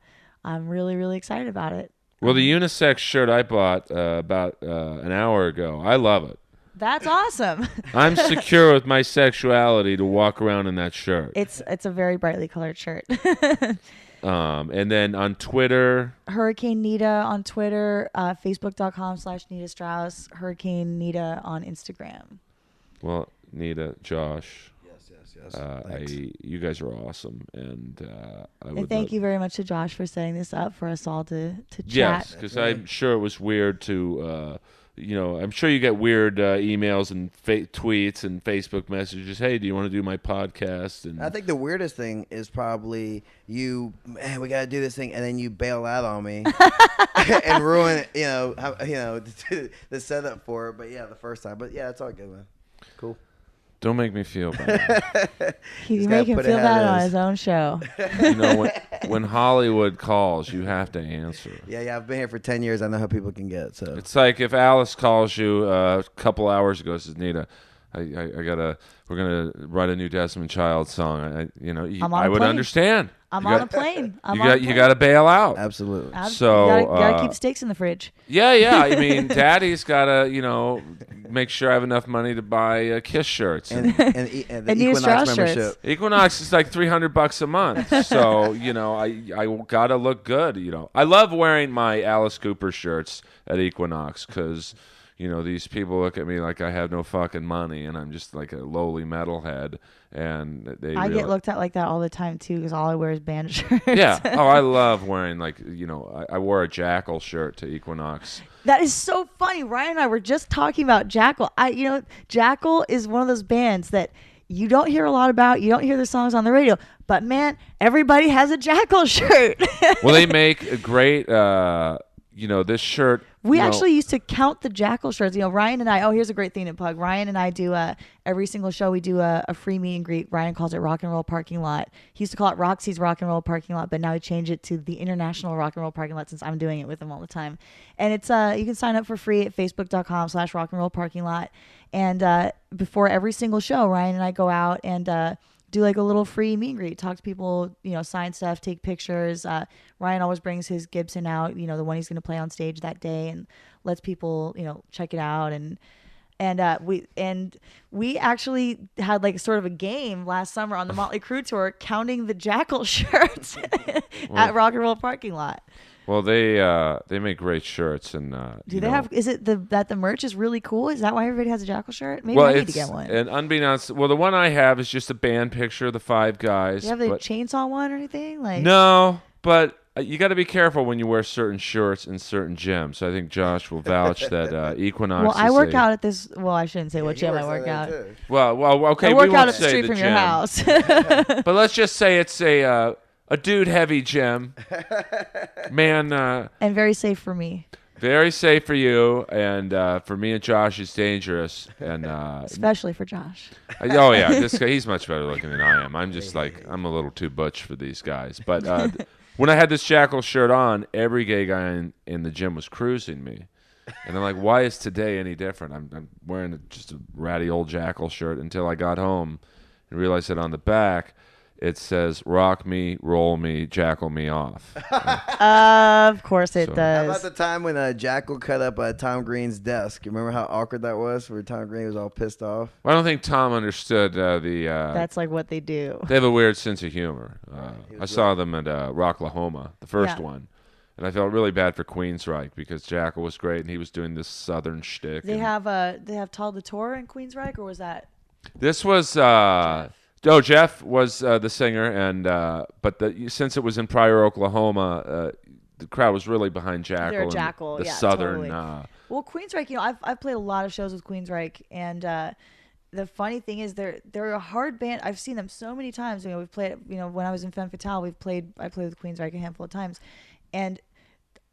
really, really excited about it. Well, the unisex shirt I bought about an hour ago, I love it. That's awesome. I'm secure with my sexuality to walk around in that shirt. It's a very brightly colored shirt. And then on Twitter, Hurricane Nita on Twitter, Facebook.com/Nita Strauss, Hurricane Nita on Instagram. Well, Nita, Josh. Yes. You guys are awesome, and I would thank you very much to Josh for setting this up for us all to chat. Yes, because I'm sure it was weird to. I'm sure you get weird emails and tweets and Facebook messages. Hey, do you want to do my podcast? And I think the weirdest thing is probably man, we got to do this thing, and then you bail out on me and ruin, the setup for it. But yeah, the first time. But yeah, it's all good, man. Cool. Don't make me feel bad. You make him feel bad on his own show. When Hollywood calls, you have to answer. Yeah. I've been here for 10 years. I know how people can get. So it's like if Alice calls you a couple hours ago, says, Nita, we're gonna write a new Desmond Child song. I would understand. I'm on a plane. You got to bail out. Absolutely. So you gotta keep steaks in the fridge. Yeah. I mean, Daddy's gotta, make sure I have enough money to buy Kiss shirts and the Equinox membership. Equinox is like $300 a month. So I gotta look good. I love wearing my Alice Cooper shirts at Equinox because. These people look at me like I have no fucking money, and I'm just like a lowly metalhead. And I get looked at like that all the time too, because all I wear is band shirts. Yeah. Oh, I love wearing I wore a Jackal shirt to Equinox. That is so funny. Ryan and I were just talking about Jackal. Jackal is one of those bands that you don't hear a lot about. You don't hear the songs on the radio, but man, everybody has a Jackal shirt. Well, they make a great. This shirt. We actually used to count the Jackal shirts. Ryan and I, here's a great thing to plug. Ryan and I do every single show, we do a free meet and greet. Ryan calls it Rock and Roll Parking Lot. He used to call it Roxy's Rock and Roll Parking Lot, but now he changed it to the International Rock and Roll Parking Lot since I'm doing it with him all the time. And it's you can sign up for free at facebook.com/rock and roll parking lot. And before every single show, Ryan and I go out and do like a little free meet and greet, talk to people, sign stuff, take pictures. Ryan always brings his Gibson out, the one he's going to play on stage that day, and lets people, check it out. And we actually had like sort of a game last summer on the Motley Crue tour, counting the Jackal shirts at Rock and Roll Parking Lot. Well, they make great shirts, and do they have? Is it that the merch is really cool? Is that why everybody has a Jackal shirt? Maybe I need to get one. And unbeknownst, the one I have is just a band picture of the five guys. Do you have the chainsaw one or anything? No, but you got to be careful when you wear certain shirts in certain gyms. So I think Josh will vouch that Equinox. Well, I work out at this. Well, I shouldn't say what gym I work out. Well, okay. I work out up the street from your house. But let's just say it's a dude heavy gym, man, and very safe for me. Very safe for you, and for me and Josh, it's dangerous, and especially for Josh. Oh yeah, this guy, he's much better looking than I am. I'm just I'm a little too butch for these guys. But when I had this Jackal shirt on, every gay guy in the gym was cruising me, and I'm like, why is today any different? I'm wearing just a ratty old Jackal shirt until I got home and realized that on the back. It says, rock me, roll me, jackal me off. Of course it does. How about the time when Jackal cut up Tom Green's desk? You remember how awkward that was where Tom Green was all pissed off? Well, I don't think Tom understood that's like what they do. They have a weird sense of humor. I saw them at Rocklahoma, the first one. And I felt really bad for Queensryche because Jackal was great and he was doing this southern shtick. They have Todd the Tour in Queensryche, or was that? This was... Jeff was the singer, and but since it was in Pryor, Oklahoma, the crowd was really behind Jackal. They're Jackal, the southern. Totally. Well, Queensryche, I've played a lot of shows with Queensryche, and the funny thing is they're a hard band. I've seen them so many times. We've played. When I was in Femme Fatale, I played with Queensryche a handful of times, and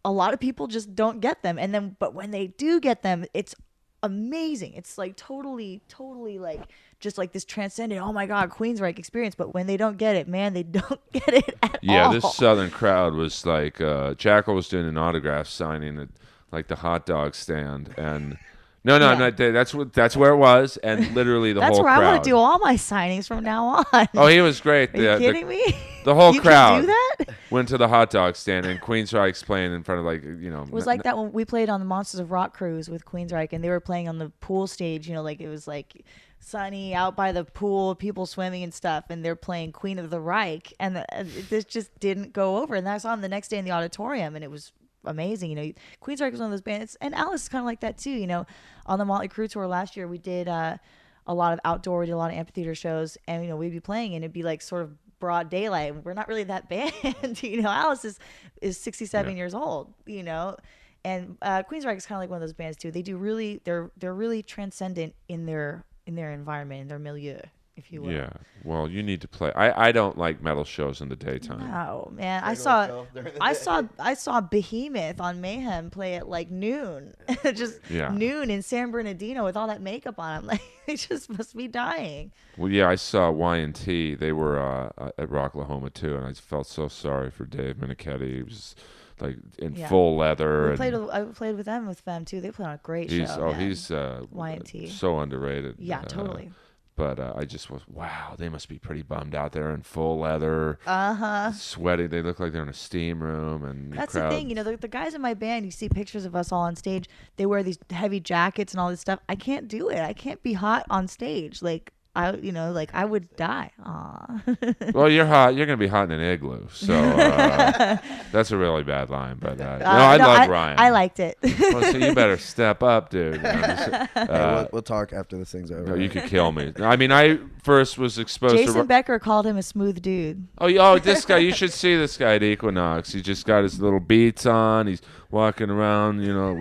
a lot of people just don't get them. But when they do get them, it's amazing. It's like totally like. Just like this transcendent, oh my God, Queensryche experience. But when they don't get it, man, they don't get it at all. Yeah, this southern crowd was like, Jackal was doing an autograph signing at like the hot dog stand, and no, I'm not. That's where it was, and literally the whole crowd. That's where I want to do all my signings from now on. Oh, he was great. Are you kidding me? The whole you crowd can do that? Went to the hot dog stand, and Queensryche's playing in front of It was like that when we played on the Monsters of Rock cruise with Queensryche, and they were playing on the pool stage. Like it was like sunny out by the pool, people swimming and stuff, and they're playing Queen of the Reich, and this just didn't go over. And I saw them the next day in the auditorium, and it was amazing. Queensryche was one of those bands, and Alice is kind of like that too. On the Motley Crue tour last year, we did a lot of outdoor. We did a lot of amphitheater shows, and you know, we'd be playing, and it'd be like sort of broad daylight. We're not really that band, you know. Alice is 67 years old, you know, and Queensryche is kind of like one of those bands too. They do really, they're really transcendent in their environment, in their milieu, if you will. Yeah. Well, you need to play. I don't like metal shows in the daytime. No, man. I saw Behemoth on Mayhem play at like noon. Just noon in San Bernardino with all that makeup on. I'm like, they just must be dying. Well, yeah, I saw Y&T. They were at Rocklahoma too, and I felt so sorry for Dave Minichetti. He was like in full leather. I played with them too. They played on a great show. He's Y&T. So underrated. Yeah, totally. But I just was, wow, they must be pretty bummed out there in full leather, sweaty. They look like they're in a steam room. And that's the thing, you know, the guys in my band, you see pictures of us all on stage, they wear these heavy jackets and all this stuff. I can't do it. I can't be hot on stage. Like, I would die. Aw. Well, you're hot. You're going to be hot in an igloo. So that's a really bad line. But I love Ryan. I liked it. Well, so you better step up, dude. We'll talk after this thing's over. No, you could kill me. I mean, I first was exposed to... Jason Becker called him a smooth dude. Oh, this guy. You should see this guy at Equinox. He just got his little beats on. He's walking around, you know.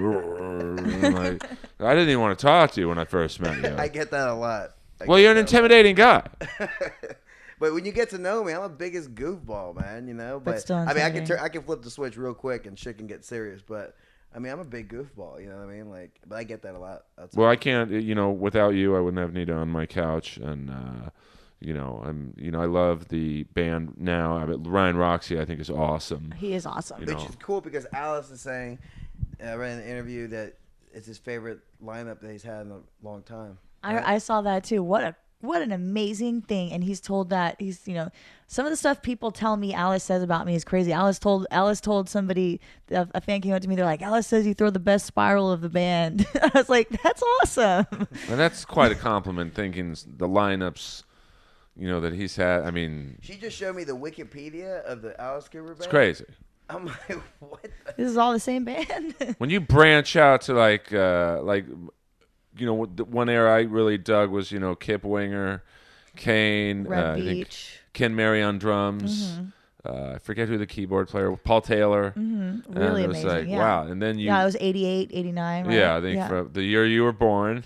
Like, I didn't even want to talk to you when I first met you. I get that a lot. Well, you're an intimidating guy. But when you get to know me, I'm the biggest goofball, man. You know. But still I mean, I can flip the switch real quick and shit can get serious. But I mean, I'm a big goofball. You know what I mean? Like, but I get that a lot. Well, I can't. You know, without you, I wouldn't have Nita on my couch. And you know, I love the band now. I mean, Ryan Roxy, I think, is awesome. He is awesome. Which is cool because Alice is saying, I read in an interview that it's his favorite lineup that he's had in a long time. I saw that too. What an amazing thing. And he's told that some of the stuff people tell me Alice says about me is crazy. Alice told somebody, a fan came up to me, they're like, Alice says you throw the best spiral of the band. I was like, that's awesome. And that's quite a compliment, thinking the lineups, you know, that he's had. I mean, she just showed me the Wikipedia of the Alice Cooper band. It's crazy. I'm like, what? This is all the same band. When you branch out to like you know, the one era I really dug was, you know, Kip Winger, Kane, Red Beach, Ken Mary on drums. Mm-hmm. I forget who the keyboard player was. Paul Taylor. Mm-hmm. Really and it was amazing. Like, wow. And then you... Yeah, it was 88, 89, right? Yeah, I think from the year you were born.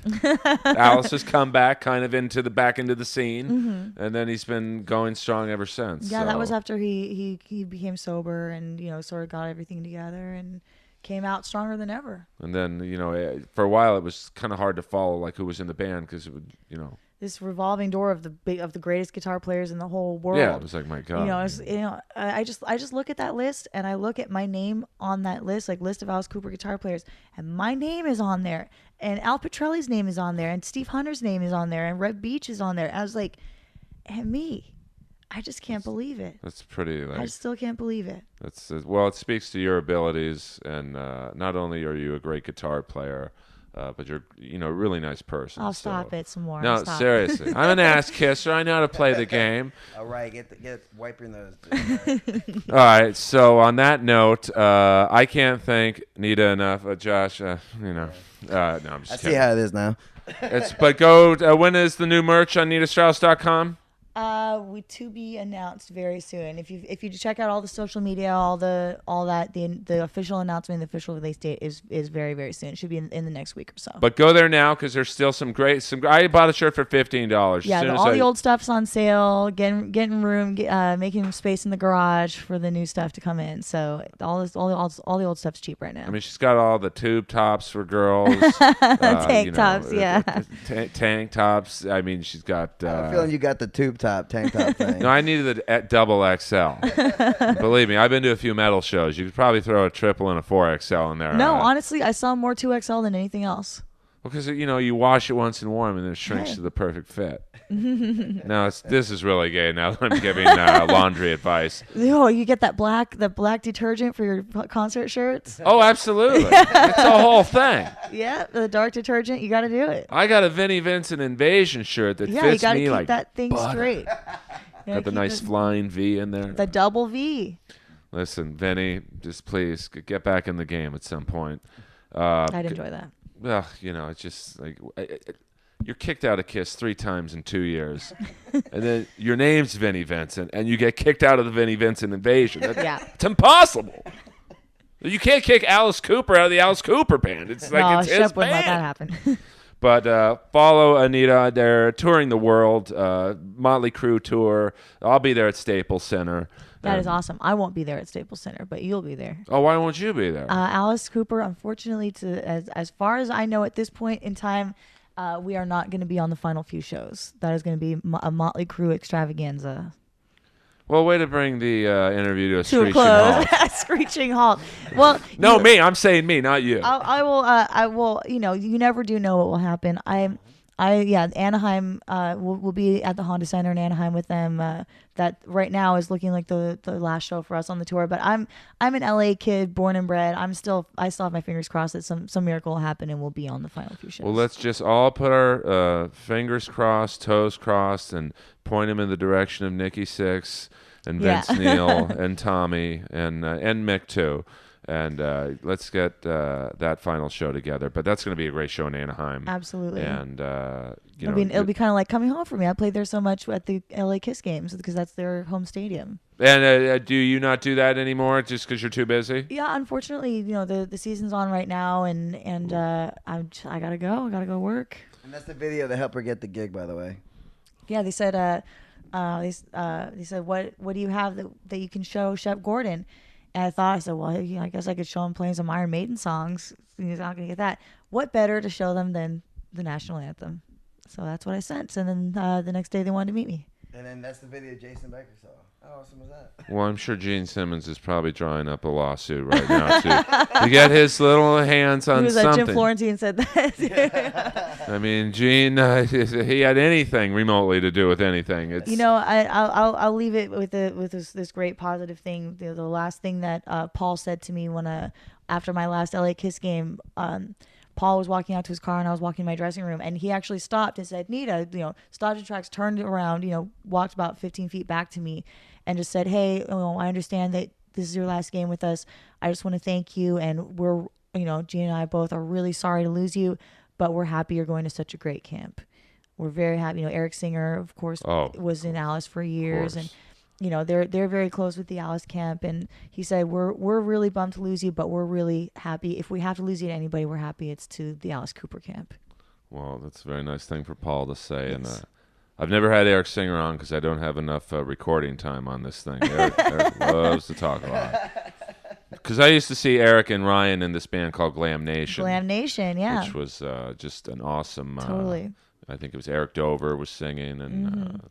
Alice has come back kind of back into the scene. Mm-hmm. And then he's been going strong ever since. Yeah, that was after he became sober and, you know, sort of got everything together and came out stronger than ever. And then, you know, for a while it was kind of hard to follow, like, who was in the band because it would, you know... This revolving door of the greatest guitar players in the whole world. Yeah, it was like, my God. You know, I just look at that list and I look at my name on that list, like list of Alice Cooper guitar players, and my name is on there, and Al Petrelli's name is on there, and Steve Hunter's name is on there, and Red Beach is on there. I was like, and me. I just can't believe it. That's pretty. Like, I still can't believe it. That's well. It speaks to your abilities, and not only are you a great guitar player, but you're a really nice person. I'll stop it some more. No, seriously, I'm an ass kisser. I know how to play the game. All right, wipe your nose. All right. So on that note, I can't thank Nita enough. Josh, no, I'm just kidding. I see how it is now. But go. When is the new merch on nitastrauss.com? To be announced very soon. If you check out all the social media, all that, the official announcement, the official release date is very, very soon. It should be in the next week or so. But go there now because there's still some. I bought a shirt for $15. Yeah, all the old stuff's on sale. Getting room, making space in the garage for the new stuff to come in. So all the old stuff's cheap right now. I mean, she's got all the tube tops for girls, tank tops, yeah, tank tops. I mean, she's got. I'm feeling you got the tube top, tank top thing. No, I needed the double XL. Believe me, I've been to a few metal shows. You could probably throw a triple and a 4XL in there. No, honestly, I saw more 2XL than anything else. Because, you wash it once and warm, and then it shrinks to the perfect fit. Now, this is really gay now that I'm giving laundry advice. Oh, you get the black detergent for your concert shirts? Oh, absolutely. It's the whole thing. Yeah, the dark detergent, you got to do it. I got a Vinnie Vincent Invasion shirt that fits me like you got to keep that thing straight. Got the nice flying V in there. The double V. Listen, Vinny, just please get back in the game at some point. I'd enjoy that. Well, it's just like you're kicked out of Kiss 3 times in 2 years, and then your name's Vinnie Vincent, and you get kicked out of the Vinnie Vincent Invasion. It's impossible. You can't kick Alice Cooper out of the Alice Cooper band. It's like it's his Shep wouldn't band. let that happen. But follow Anita. They're touring the world, Motley Crue tour. I'll be there at Staples Center. That is awesome. I won't be there at Staples Center, but you'll be there. Oh, why won't you be there? Alice Cooper, unfortunately, as far as I know at this point in time, we are not going to be on the final few shows. That is going to be a Motley Crue extravaganza. Well, way to bring the interview to a screeching close. halt. Screeching halt. Well, no, me. I'm saying me, not you. I will. You know, you never do know what will happen. Anaheim. We'll be at the Honda Center in Anaheim with them. That right now is looking like the last show for us on the tour. But I'm an LA kid, born and bred. I still have my fingers crossed that some miracle will happen and we'll be on the final few shows. Well, let's just all put our fingers crossed, toes crossed, and point them in the direction of Nikki Sixx and Vince Neil and Tommy and Mick too. And let's get that final show together. But that's going to be a great show in Anaheim. Absolutely. And it'll be kind of like coming home for me. I played there so much at the LA Kiss games because that's their home stadium. And do you not do that anymore just because you're too busy? Yeah, unfortunately, the season's on right now, and I gotta go. I gotta go work. And that's the video that helped her get the gig, by the way. Yeah, they said they said what do you have that you can show Shep Gordon? And I said, well, I guess I could show him playing some Iron Maiden songs. He's not going to get that. What better to show them than the national anthem? So that's what I sent. And then the next day they wanted to meet me. And then that's the video Jason Becker saw. How awesome was that? Well, I'm sure Gene Simmons is probably drawing up a lawsuit right now to get his little hands on something. Jim Florentine said that. I mean, Gene, he had anything remotely to do with anything. It's, I'll leave it with this great positive thing. The last thing that Paul said to me after my last LA Kiss game. Paul was walking out to his car and I was walking in my dressing room, and he actually stopped and said, Nita, stopped the tracks, turned around, walked about 15 feet back to me and just said, hey, I understand that this is your last game with us. I just want to thank you. And we're, Gene and I both are really sorry to lose you, but we're happy you're going to such a great camp. We're very happy. Eric Singer, of course, was in Alice for years, and they're very close with the Alice camp, and he said we're really bummed to lose you, but we're really happy. If we have to lose you to anybody, we're happy it's to the Alice Cooper camp. Well, that's a very nice thing for Paul to say, yes. And I've never had Eric Singer on because I don't have enough recording time on this thing. Eric loves to talk a lot. Because I used to see Eric and Ryan in this band called Glam Nation. Glam Nation, yeah. Which was just an awesome. Totally. I think it was Eric Dover was singing and.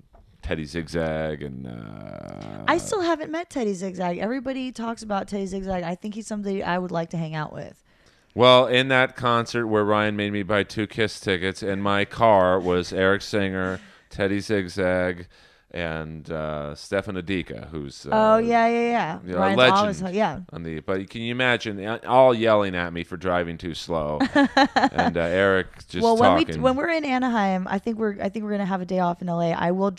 Teddy Zigzag and I still haven't met Teddy Zigzag. Everybody talks about Teddy Zigzag. I think he's somebody I would like to hang out with. Well, in that concert where Ryan made me buy 2 Kiss tickets, in my car was Eric Singer, Teddy Zigzag, and Stefan Adika, who's yeah. A legend. But can you imagine all yelling at me for driving too slow, and Eric just talking. When we're in Anaheim, I think we're gonna have a day off in LA. I will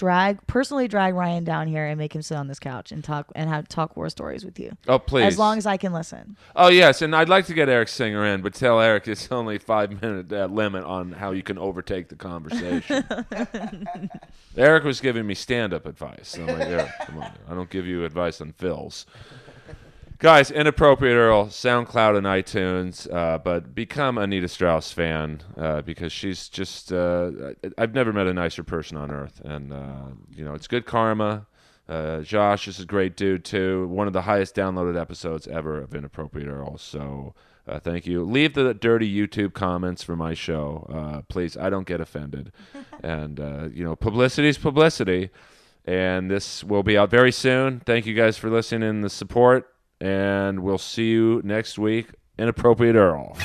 personally drag Ryan down here and make him sit on this couch and talk war stories with you. Oh, please! As long as I can listen. Oh yes, and I'd like to get Eric Singer in, but tell Eric it's only a 5-minute limit on how you can overtake the conversation. Eric was giving me stand-up advice. I'm like, Eric, come on, I don't give you advice on fills. Guys, Inappropriate Earl, SoundCloud and iTunes, but become a Nita Strauss fan because she's just, I've never met a nicer person on earth. And, it's good karma. Josh is a great dude, too. One of the highest downloaded episodes ever of Inappropriate Earl. So thank you. Leave the dirty YouTube comments for my show. Please, I don't get offended. And, publicity is publicity. And this will be out very soon. Thank you guys for listening and the support. And we'll see you next week. Inappropriate Earl.